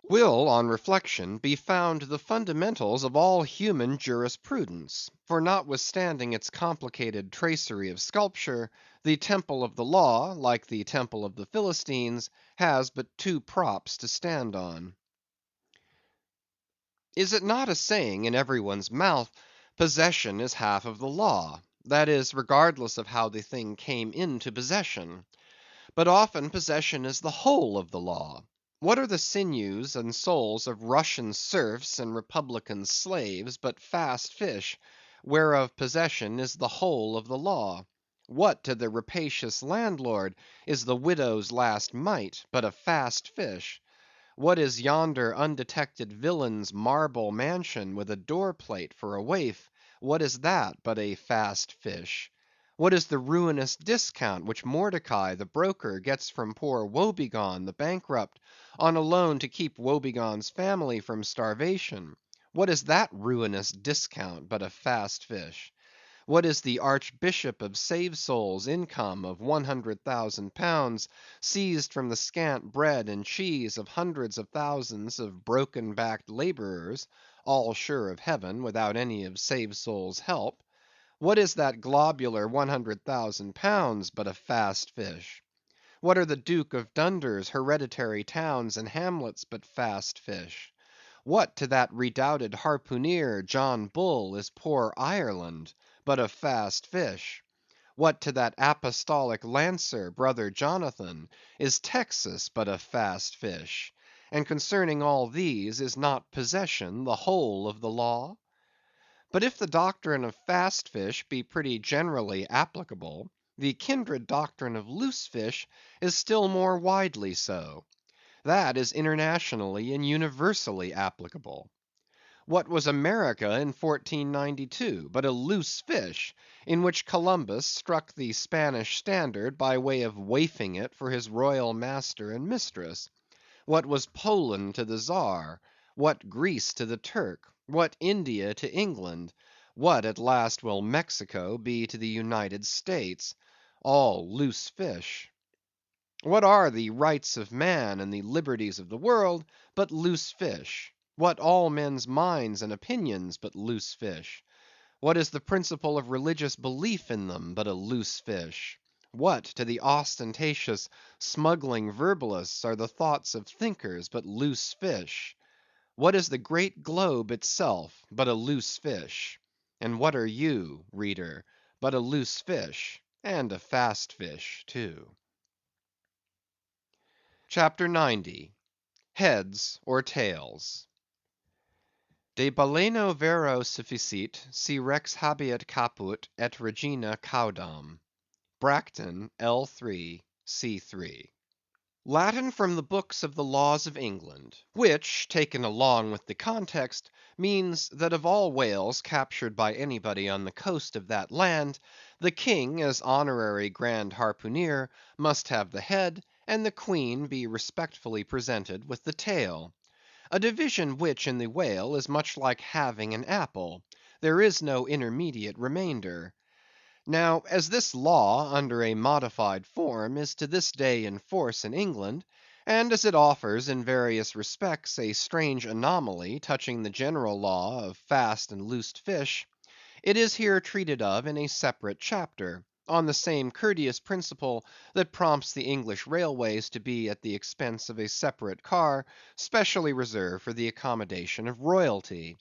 will on reflection be found the fundamentals of all human jurisprudence; for notwithstanding its complicated tracery of sculpture, the temple of the law, like the temple of the Philistines, has but two props to stand on. Is it not a saying in every one's mouth, possession is half of the law; that is, regardless of how the thing came into possession? But often possession is the whole of the law. What are the sinews and souls of Russian serfs and republican slaves but fast fish, whereof possession is the whole of the law? What to the rapacious landlord is the widow's last mite but a fast fish? What is yonder undetected villain's marble mansion with a door plate for a waif, what is that but a fast fish? What is the ruinous discount which Mordecai the broker gets from poor Woebegone the bankrupt, on a loan to keep Woebegone's family from starvation? What is that ruinous discount but a fast fish? What is the Archbishop of Save-Souls' income of £100,000, seized from the scant bread and cheese of hundreds of thousands of broken‐backed laborers, all sure of heaven, without any of Save-Souls' help? What is that globular £100,000 but a fast fish? What are the Duke of Dunder's hereditary towns and hamlets but fast fish? What to that redoubted harpooneer, John Bull, is poor Ireland but a fast fish? What to that apostolic lancer, brother Jonathan, is Texas but a fast fish? And concerning all these, is not possession the whole of the law? But if the doctrine of fast fish be pretty generally applicable, the kindred doctrine of loose fish is still more widely so. That is internationally and universally applicable. What was America in 1492 but a loose fish, in which Columbus struck the Spanish standard by way of waifing it for his royal master and mistress? What was Poland to the Czar? What Greece to the Turk? What India to England? What at last will Mexico be to the United States? All loose fish. What are the rights of man and the liberties of the world but loose fish? What all men's minds and opinions but loose fish? What is the principle of religious belief in them but a loose fish? What to the ostentatious, smuggling verbalists are the thoughts of thinkers but loose fish? What is the great globe itself but a loose fish? And what are you, reader, but a loose fish, and a fast fish too? CHAPTER 90. Heads or tails. De baleno vero sufficit, si rex habeat caput et regina caudam. Bracton, L3, C3. Latin from the books of the laws of England, which, taken along with the context, means that of all whales captured by anybody on the coast of that land, the king, as honorary grand harpooneer, must have the head, and the queen be respectfully presented with the tail. A division which in the whale is much like having an apple; there is no intermediate remainder. Now, as this law, under a modified form, is to this day in force in England, and as it offers in various respects a strange anomaly touching the general law of fast and loosed fish, it is here treated of in a separate chapter, on the same courteous principle that prompts the English railways to be at the expense of a separate car specially reserved for the accommodation of royalty.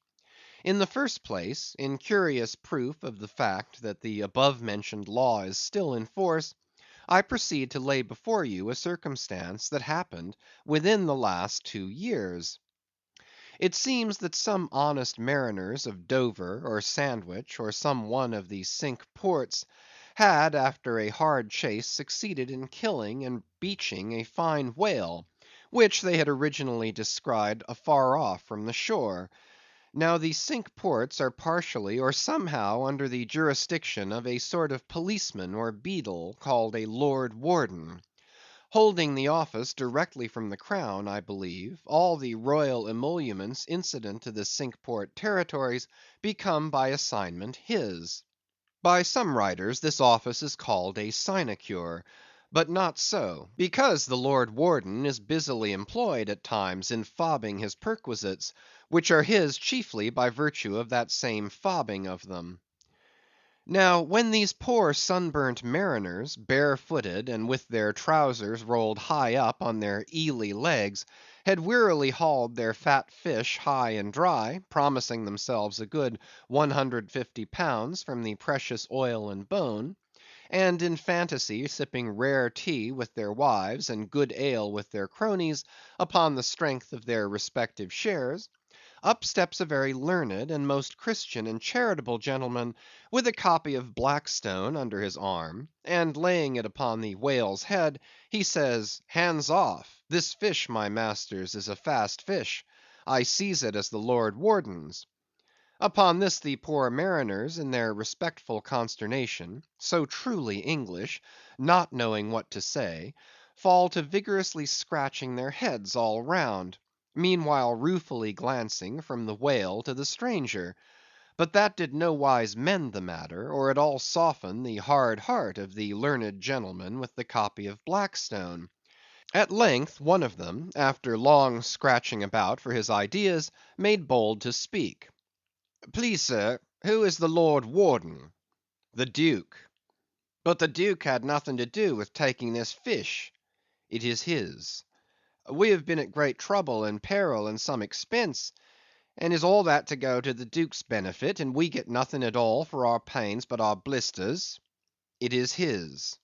In the first place, in curious proof of the fact that the above mentioned law is still in force, I proceed to lay before you a circumstance that happened within the last 2 years. It seems that some honest mariners of Dover or Sandwich, or some one of the Cinque Ports, had after a hard chase succeeded in killing and beaching a fine whale, which they had originally descried afar off from the shore. Now the Cinque Ports are partially or somehow under the jurisdiction of a sort of policeman or beadle, called a Lord Warden. Holding the office directly from the crown, I believe, all the royal emoluments incident to the Cinque Port territories become by assignment his. By some writers this office is called a sinecure, but not so, because the Lord Warden is busily employed at times in fobbing his perquisites, which are his chiefly by virtue of that same fobbing of them. Now, when these poor sunburnt mariners, barefooted, and with their trowsers rolled high up on their eely legs, had wearily hauled their fat fish high and dry, promising themselves a good £150 from the precious oil and bone, and in fantasy sipping rare tea with their wives, and good ale with their cronies, upon the strength of their respective shares, up steps a very learned and most Christian and charitable gentleman, with a copy of Blackstone under his arm, and laying it upon the whale's head, he says, "Hands off! This fish, my masters, is a fast fish. I seize it as the Lord Warden's." Upon this the poor mariners, in their respectful consternation, so truly English, not knowing what to say, fall to vigorously scratching their heads all round, meanwhile ruefully glancing from the whale to the stranger; but that did nowise mend the matter, or at all soften the hard heart of the learned gentleman with the copy of Blackstone. At length one of them, after long scratching about for his ideas, made bold to speak. "Please, sir, who is the Lord Warden?" "The Duke." "But the Duke had nothing to do with taking this fish." "It is his." "We have been at great trouble and peril and some expense, and is all that to go to the Duke's benefit, and we get nothing at all for our pains but our blisters?" "It is his."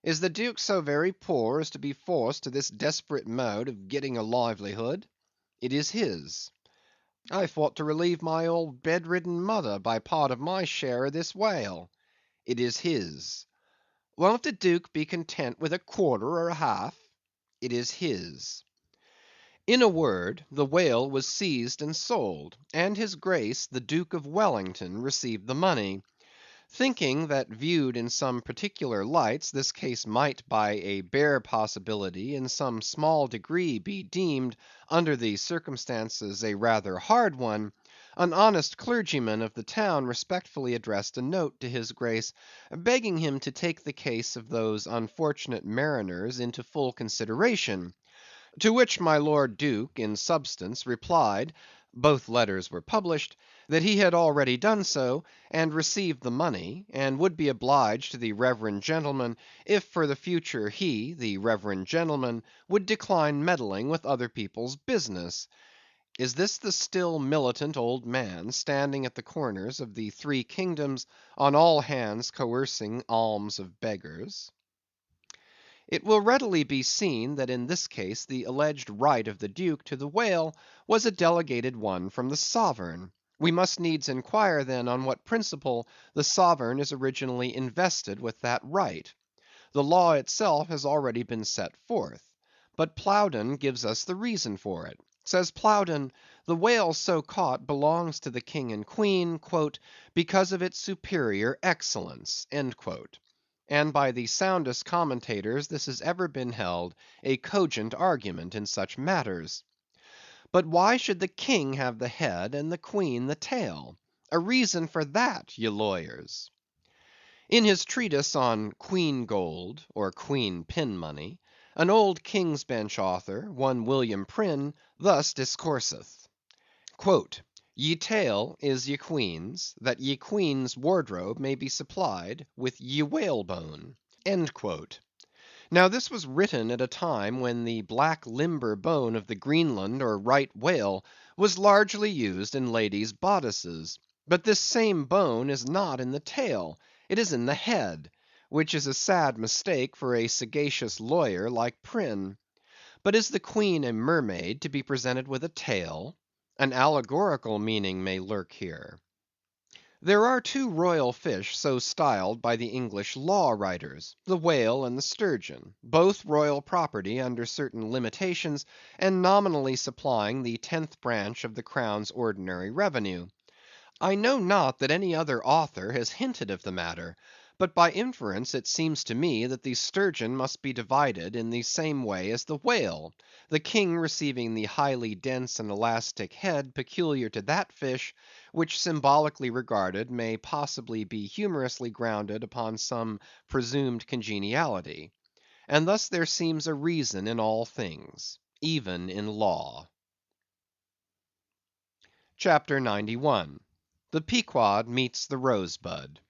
"Is the Duke so very poor as to be forced to this desperate mode of getting a livelihood?" "It is his." "I thought to relieve my old bedridden mother by part of my share of this whale." "It is his." "Won't the Duke be content with a quarter or a half?" "It is his." In a word, the whale was seized and sold, and his Grace the Duke of Wellington received the money. Thinking that viewed in some particular lights, this case might by a bare possibility in some small degree be deemed, under the circumstances, a rather hard one, an honest clergyman of the town respectfully addressed a note to his Grace, begging him to take the case of those unfortunate mariners into full consideration; to which my Lord Duke, in substance, replied (both letters were published) that he had already done so, and received the money, and would be obliged to the reverend gentleman if for the future he, the reverend gentleman, would decline meddling with other people's business. Is this the still militant old man, standing at the corners of the three kingdoms, on all hands coercing alms of beggars? It will readily be seen that in this case the alleged right of the Duke to the whale was a delegated one from the sovereign. We must needs inquire then on what principle the sovereign is originally invested with that right. The law itself has already been set forth. But Plowden gives us the reason for it. Says Plowden, the whale so caught belongs to the king and queen, "because of its superior excellence." And by the soundest commentators this has ever been held a cogent argument in such matters. But why should the king have the head and the queen the tail? A reason for that, ye lawyers. In his treatise on Queen Gold, or Queen Pin Money, an old King's Bench author, one William Prynne, thus discourseth: "Ye tail is ye queen's, that ye queen's wardrobe may be supplied with ye whalebone." Now this was written at a time when the black limber bone of the Greenland or right whale was largely used in ladies' bodices. But this same bone is not in the tail, it is in the head, which is a sad mistake for a sagacious lawyer like Prynne. But is the queen a mermaid to be presented with a tail? An allegorical meaning may lurk here. There are two royal fish so styled by the English law writers, the whale and the sturgeon, both royal property under certain limitations, and nominally supplying the 10th branch of the crown's ordinary revenue. I know not that any other author has hinted of the matter, but by inference it seems to me that the sturgeon must be divided in the same way as the whale, the king receiving the highly dense and elastic head peculiar to that fish, which symbolically regarded may possibly be humorously grounded upon some presumed congeniality. And thus there seems a reason in all things, even in law. CHAPTER 91. The Pequod meets the Rosebud.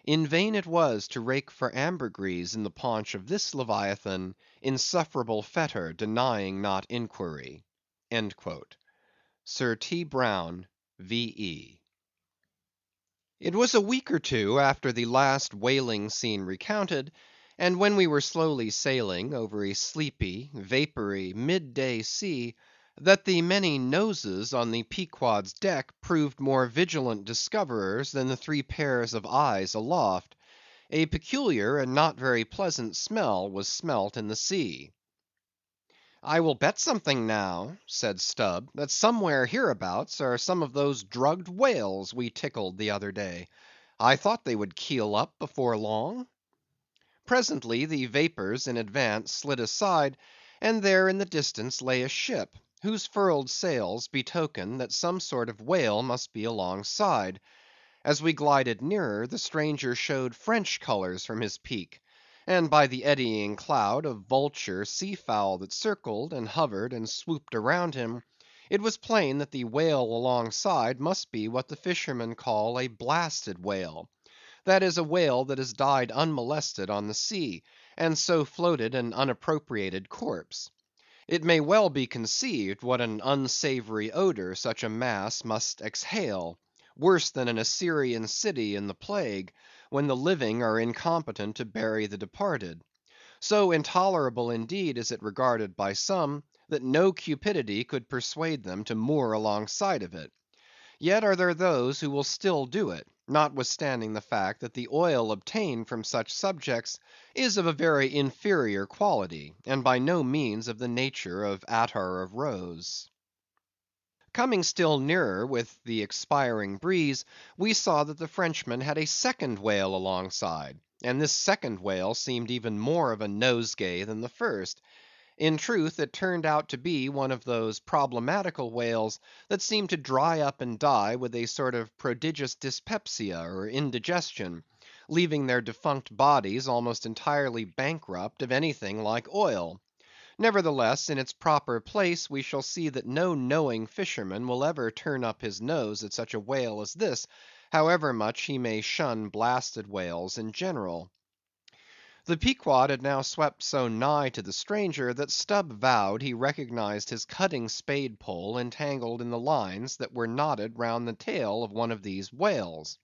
"In vain it was to rake for ambergris in the paunch of this Leviathan, insufferable fetter denying not inquiry." Sir T. Brown, V.E. It was a week or two after the last whaling scene recounted, and when we were slowly sailing over a sleepy, vapory, mid‐day sea, that the many noses on the Pequod's deck proved more vigilant discoverers than the three pairs of eyes aloft. A peculiar and not very pleasant smell was smelt in the sea. "I will bet something now," said Stubb, "that somewhere hereabouts are some of those drugged whales we tickled the other day. I thought they would keel up before long." Presently the vapors in advance slid aside, and there in the distance lay a ship, whose furled sails betokened that some sort of whale must be alongside. As we glided nearer, the stranger showed French colors from his peak, and by the eddying cloud of vulture sea fowl that circled, and hovered, and swooped around him, it was plain that the whale alongside must be what the fishermen call a blasted whale; that is, a whale that has died unmolested on the sea, and so floated an unappropriated corpse. It may well be conceived what an unsavory odor such a mass must exhale, worse than an Assyrian city in the plague, when the living are incompetent to bury the departed. So intolerable indeed is it regarded by some, that no cupidity could persuade them to moor alongside of it. Yet are there those who will still do it, notwithstanding the fact that the oil obtained from such subjects is of a very inferior quality, and by no means of the nature of attar of rose. Coming still nearer with the expiring breeze, we saw that the Frenchman had a second whale alongside, and this second whale seemed even more of a nosegay than the first. In truth, it turned out to be one of those problematical whales that seem to dry up and die with a sort of prodigious dyspepsia or indigestion, leaving their defunct bodies almost entirely bankrupt of anything like oil. Nevertheless, in its proper place we shall see that no knowing fisherman will ever turn up his nose at such a whale as this, however much he may shun blasted whales in general. The Pequod had now swept so nigh to the stranger, that Stubb vowed he recognized his cutting spade pole entangled in the lines that were knotted round the tail of one of these whales.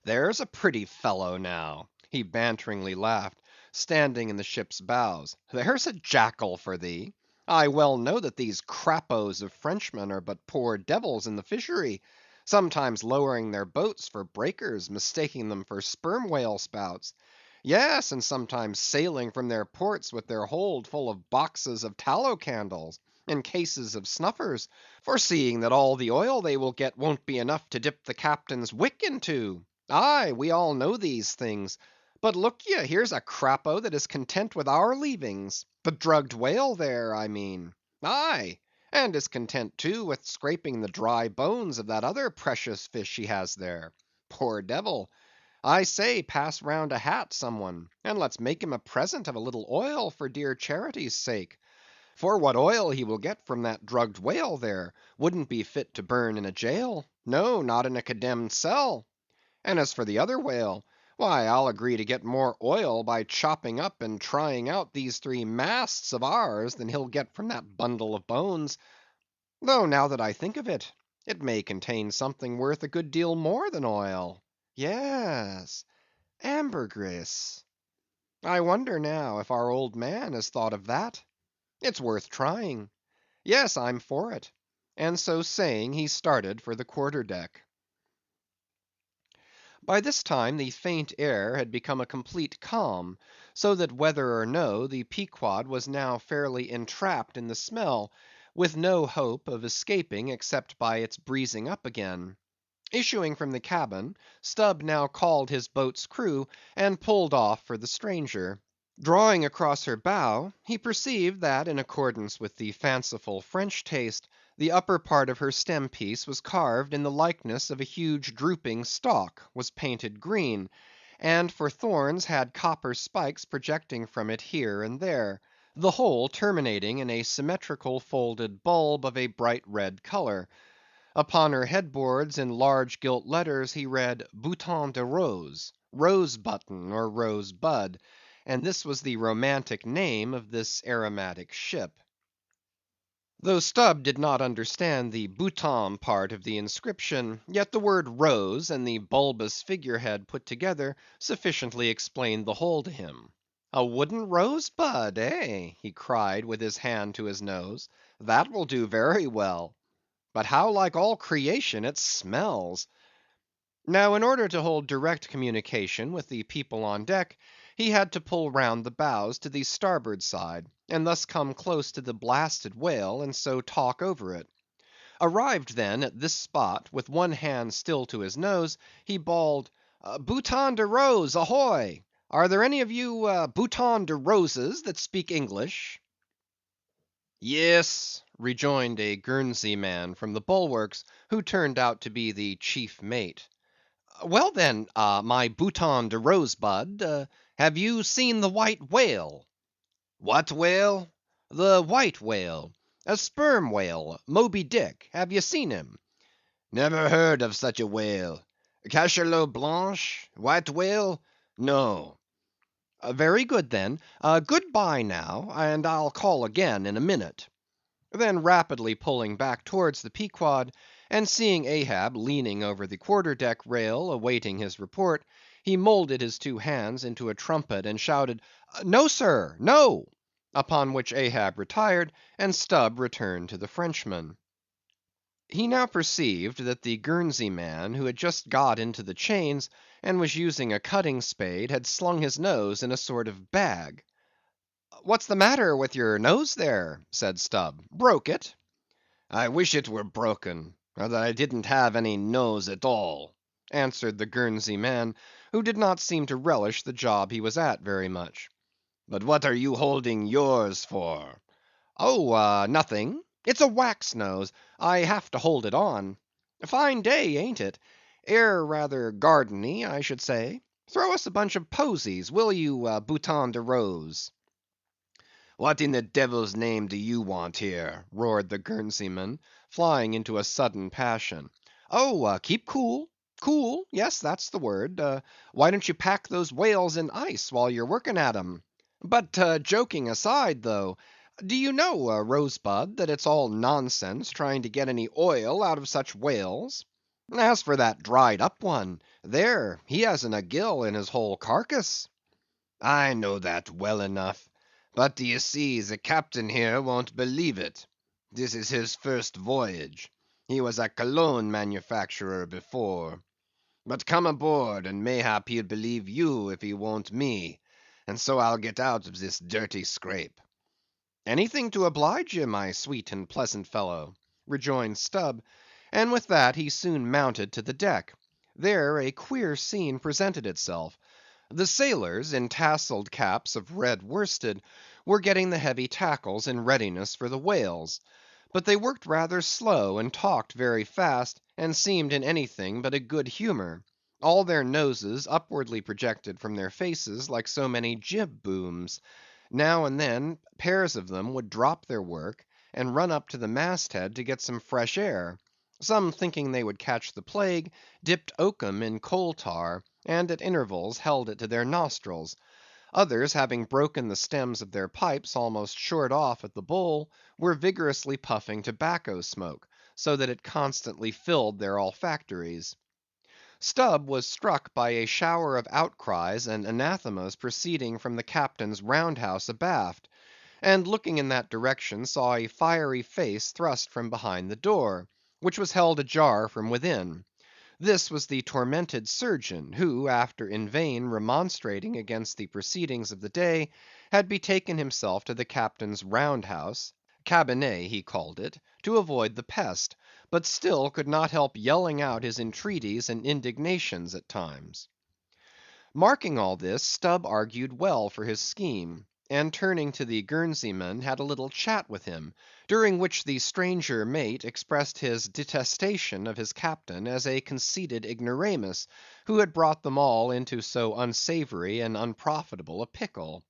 "There's a pretty fellow now," he banteringly laughed, standing in the ship's bows. "There's a jackal for thee! I well know that these crappos of Frenchmen are but poor devils in the fishery, sometimes lowering their boats for breakers, mistaking them for sperm whale spouts. Yes, and sometimes sailing from their ports with their hold full of boxes of tallow candles, and cases of snuffers, foreseeing that all the oil they will get won't be enough to dip the captain's wick into. Aye, we all know these things. But look ye, here's a crapo that is content with our leavings; the drugged whale there, I mean. Aye, and is content too with scraping the dry bones of that other precious fish he has there. Poor devil! I say, pass round a hat, some one, and let's make him a present of a little oil for dear charity's sake. For what oil he will get from that drugged whale there, wouldn't be fit to burn in a jail; no, not in a condemned cell. And as for the other whale, why, I'll agree to get more oil by chopping up and trying out these 3 masts of ours than he'll get from that bundle of bones. Though now that I think of it, it may contain something worth a good deal more than oil. Yes, ambergris. I wonder now if our old man has thought of that. It's worth trying. Yes, I'm for it." And so saying, he started for the quarter deck. By this time the faint air had become a complete calm, so that whether or no, the Pequod was now fairly entrapped in the smell, with no hope of escaping except by its breezing up again. Issuing from the cabin, Stubb now called his boat's crew, and pulled off for the stranger. Drawing across her bow, he perceived that in accordance with the fanciful French taste, the upper part of her stem piece was carved in the likeness of a huge drooping stalk, was painted green, and for thorns had copper spikes projecting from it here and there, the whole terminating in a symmetrical folded bulb of a bright red color. Upon her headboards in large gilt letters he read Bouton de Rose, rose button or rose bud, and this was the romantic name of this aromatic ship. Though Stubb did not understand the bouton part of the inscription, yet the word rose and the bulbous figure head put together sufficiently explained the whole to him. "A wooden rose bud, eh?" he cried with his hand to his nose. "That will do very well. But how like all creation it smells!" Now in order to hold direct communication with the people on deck, he had to pull round the bows to the starboard side, and thus come close to the blasted whale, and so talk over it. Arrived then at this spot, with one hand still to his nose, he bawled, "Bouton de Rose, ahoy! Are there any of you Bouton de Roses that speak English?" "Yes," rejoined a Guernsey man from the bulwarks, who turned out to be the chief mate. "Well then, my Bouton de Rosebud, have you seen the white whale?" "What whale?" "The white whale. A sperm whale, Moby Dick. Have you seen him?" "Never heard of such a whale. Cachalot blanche? White whale? No." "Very good then. Good bye now, and I'll call again in a minute." Then rapidly pulling back towards the Pequod, and seeing Ahab leaning over the quarter deck rail awaiting his report, he moulded his 2 hands into a trumpet and shouted, "No, sir, no!" Upon which Ahab retired, and Stubb returned to the Frenchman. He now perceived that the Guernsey man, who had just got into the chains, and was using a cutting spade, had slung his nose in a sort of bag. "What's the matter with your nose there?" said Stubb. "Broke it?" "I wish it were broken, or that I didn't have any nose at all," answered the Guernsey man, who did not seem to relish the job he was at very much. "But what are you holding yours for?" "Oh, nothing. It's a wax nose. I have to hold it on. Fine day, ain't it? Air rather gardeny, I should say. Throw us a bunch of posies, will you, Bouton de Rose?" "What in the devil's name do you want here?" roared the Guernseyman, flying into a sudden passion. "Oh, keep cool, cool; yes, that's the word. Why don't you pack those whales in ice while you're working at 'em? But joking aside, though, do you know, Rosebud, that it's all nonsense trying to get any oil out of such whales? As for that dried up one, there, he hasn't a gill in his whole carcass." "I know that well enough; but d'ye see, the captain here won't believe it. This is his first voyage. He was a cologne manufacturer before. But come aboard, and mayhap he'll believe you if he won't me, and so I'll get out of this dirty scrape." "Anything to oblige ye, my sweet and pleasant fellow," rejoined Stubb; and with that he soon mounted to the deck. There a queer scene presented itself. The sailors, in tasselled caps of red worsted, were getting the heavy tackles in readiness for the whales. But they worked rather slow, and talked very fast, and seemed in anything but a good humor. All their noses upwardly projected from their faces like so many jib booms. Now and then pairs of them would drop their work, and run up to the mast head to get some fresh air. Some thinking they would catch the plague, dipped oakum in coal tar, and at intervals held it to their nostrils. Others, having broken the stems of their pipes almost short off at the bowl, were vigorously puffing tobacco smoke, so that it constantly filled their olfactories. Stubb was struck by a shower of outcries and anathemas proceeding from the captain's round house abaft, and looking in that direction saw a fiery face thrust from behind the door, which was held ajar from within. This was the tormented surgeon, who, after in vain remonstrating against the proceedings of the day, had betaken himself to the captain's round house (cabinet he called it) to avoid the pest, but still could not help yelling out his entreaties and indignations at times. Marking all this, Stubb argued well for his scheme, and turning to the Guernseyman had a little chat with him, during which the stranger mate expressed his detestation of his captain as a conceited ignoramus, who had brought them all into so unsavory and unprofitable a pickle.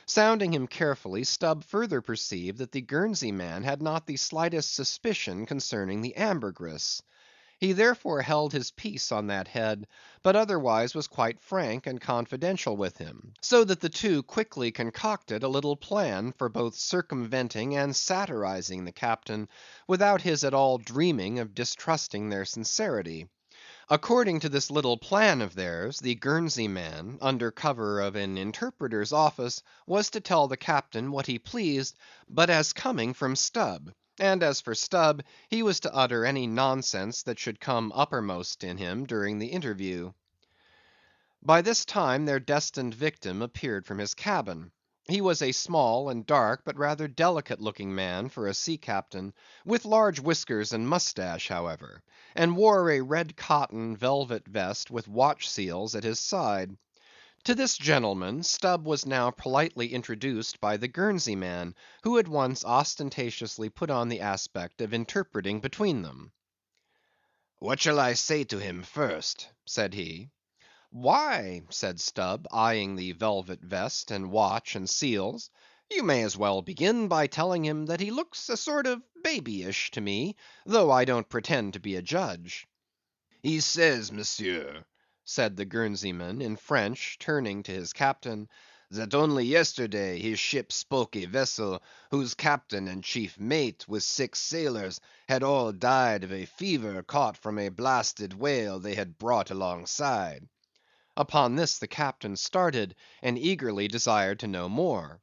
Sounding him carefully, Stubb further perceived that the Guernsey man had not the slightest suspicion concerning the ambergris. He therefore held his peace on that head, but otherwise was quite frank and confidential with him, so that the two quickly concocted a little plan for both circumventing and satirizing the captain, without his at all dreaming of distrusting their sincerity. According to this little plan of theirs, the Guernsey man, under cover of an interpreter's office, was to tell the captain what he pleased, but as coming from Stubb; and as for Stubb, he was to utter any nonsense that should come uppermost in him during the interview. By this time their destined victim appeared from his cabin. He was a small and dark, but rather delicate looking man for a sea captain, with large whiskers and moustache, however, and wore a red cotton velvet vest with watch seals at his side. To this gentleman Stubb was now politely introduced by the Guernsey man, who at once ostentatiously put on the aspect of interpreting between them. "What shall I say to him first?" said he. "Why," said Stubb, eyeing the velvet vest, and watch, and seals, "you may as well begin by telling him that he looks a sort of babyish to me, though I don't pretend to be a judge." "He says, Monsieur," said the Guernseyman in French, turning to his captain, "that only yesterday his ship spoke a vessel whose captain and chief mate, with 6 sailors, had all died of a fever caught from a blasted whale they had brought alongside." Upon this the captain started, and eagerly desired to know more.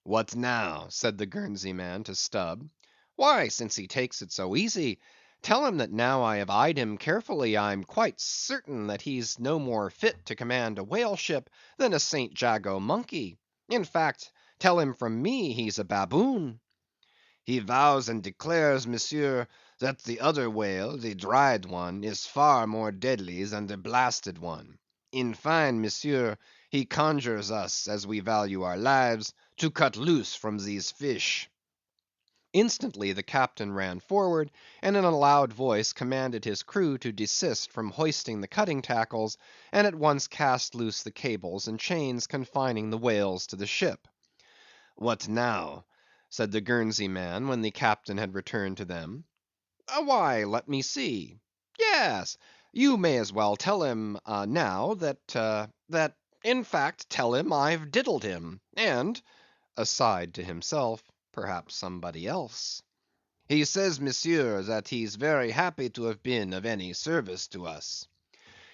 "What now?" said the Guernsey man to Stubb. "Why, since he takes it so easy, tell him that now I have eyed him carefully, I'm quite certain that he's no more fit to command a whale ship than a St. Jago monkey. In fact, tell him from me he's a baboon." "He vows and declares, Monsieur, that the other whale, the dried one, is far more deadly than the blasted one. In fine, Monsieur, he conjures us, as we value our lives, to cut loose from these fish." Instantly the captain ran forward, and in a loud voice commanded his crew to desist from hoisting the cutting tackles, and at once cast loose the cables and chains confining the whales to the ship. "What now?" said the Guernsey man, when the captain had returned to them. "Why, let me see. Yes, you may as well tell him now that in fact tell him I've diddled him, and"—aside to himself—"perhaps somebody else." He says, monsieur, that he's very happy to have been of any service to us.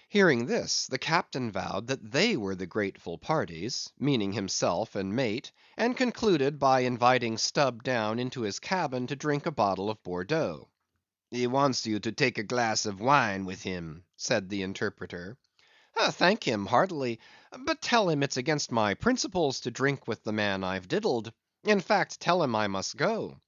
Hearing this, the captain vowed that they were the grateful parties, meaning himself and mate, and concluded by inviting Stubb down into his cabin to drink a bottle of Bordeaux. "He wants you to take a glass of wine with him," said the interpreter. "Thank him heartily, but tell him it's against my principles to drink with the man I've diddled. In fact, tell him I must go."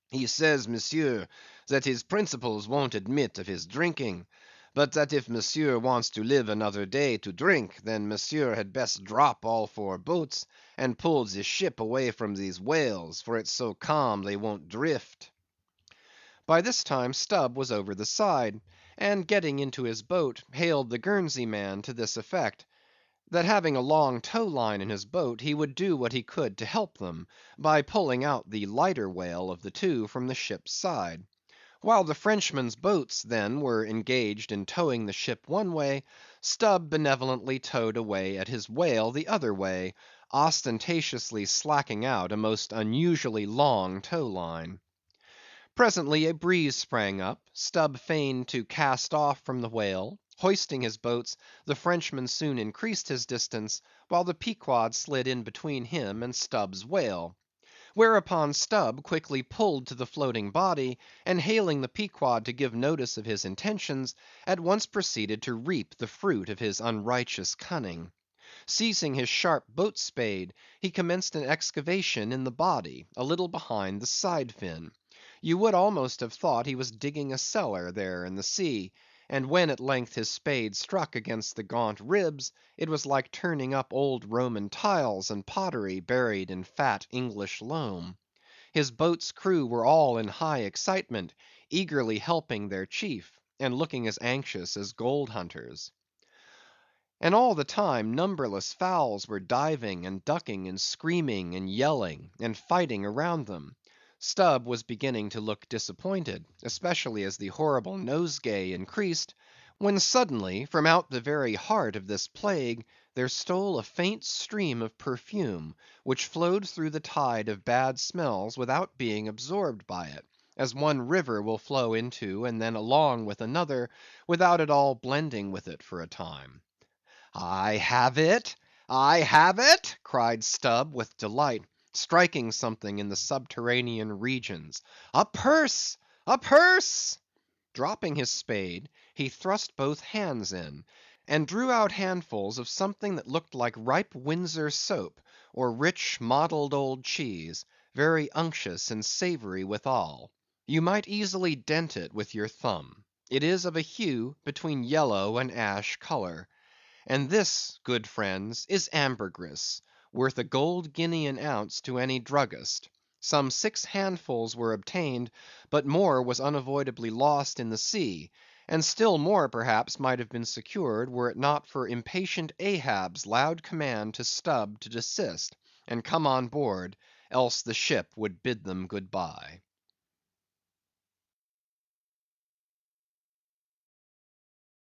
"He says, monsieur, that his principles won't admit of his drinking, but that if monsieur wants to live another day to drink, then monsieur had best drop all 4 boats, and pull the ship away from these whales, for it's so calm they won't drift." By this time Stubb was over the side, and getting into his boat, hailed the Guernsey man to this effect: that having a long tow line in his boat, he would do what he could to help them, by pulling out the lighter whale of the 2 from the ship's side. While the Frenchmen's boats, then, were engaged in towing the ship one way, Stubb benevolently towed away at his whale the other way, ostentatiously slacking out a most unusually long tow line. Presently a breeze sprang up, Stubb feigned to cast off from the whale; hoisting his boats, the Frenchman soon increased his distance, while the Pequod slid in between him and Stubb's whale. Whereupon Stubb quickly pulled to the floating body, and hailing the Pequod to give notice of his intentions, at once proceeded to reap the fruit of his unrighteous cunning. Seizing his sharp boat spade, he commenced an excavation in the body, a little behind the side fin. You would almost have thought he was digging a cellar there in the sea; and when at length his spade struck against the gaunt ribs, it was like turning up old Roman tiles and pottery buried in fat English loam. His boat's crew were all in high excitement, eagerly helping their chief, and looking as anxious as gold hunters. And all the time numberless fowls were diving and ducking and screaming and yelling and fighting around them. Stubb was beginning to look disappointed, especially as the horrible nosegay increased, when suddenly from out the very heart of this plague there stole a faint stream of perfume, which flowed through the tide of bad smells without being absorbed by it, as one river will flow into and then along with another, without at all blending with it for a time. "I have it! I have it!" cried Stubb with delight, striking something in the subterranean regions. "A purse! A purse!" Dropping his spade, he thrust both hands in, and drew out handfuls of something that looked like ripe Windsor soap, or rich mottled old cheese, very unctuous and savory withal. You might easily dent it with your thumb. It is of a hue between yellow and ash colour. And this, good friends, is ambergris, worth a gold guinea an ounce to any druggist. Some 6 handfuls were obtained, but more was unavoidably lost in the sea, and still more perhaps might have been secured, were it not for impatient Ahab's loud command to Stubb to desist, and come on board, else the ship would bid them good bye.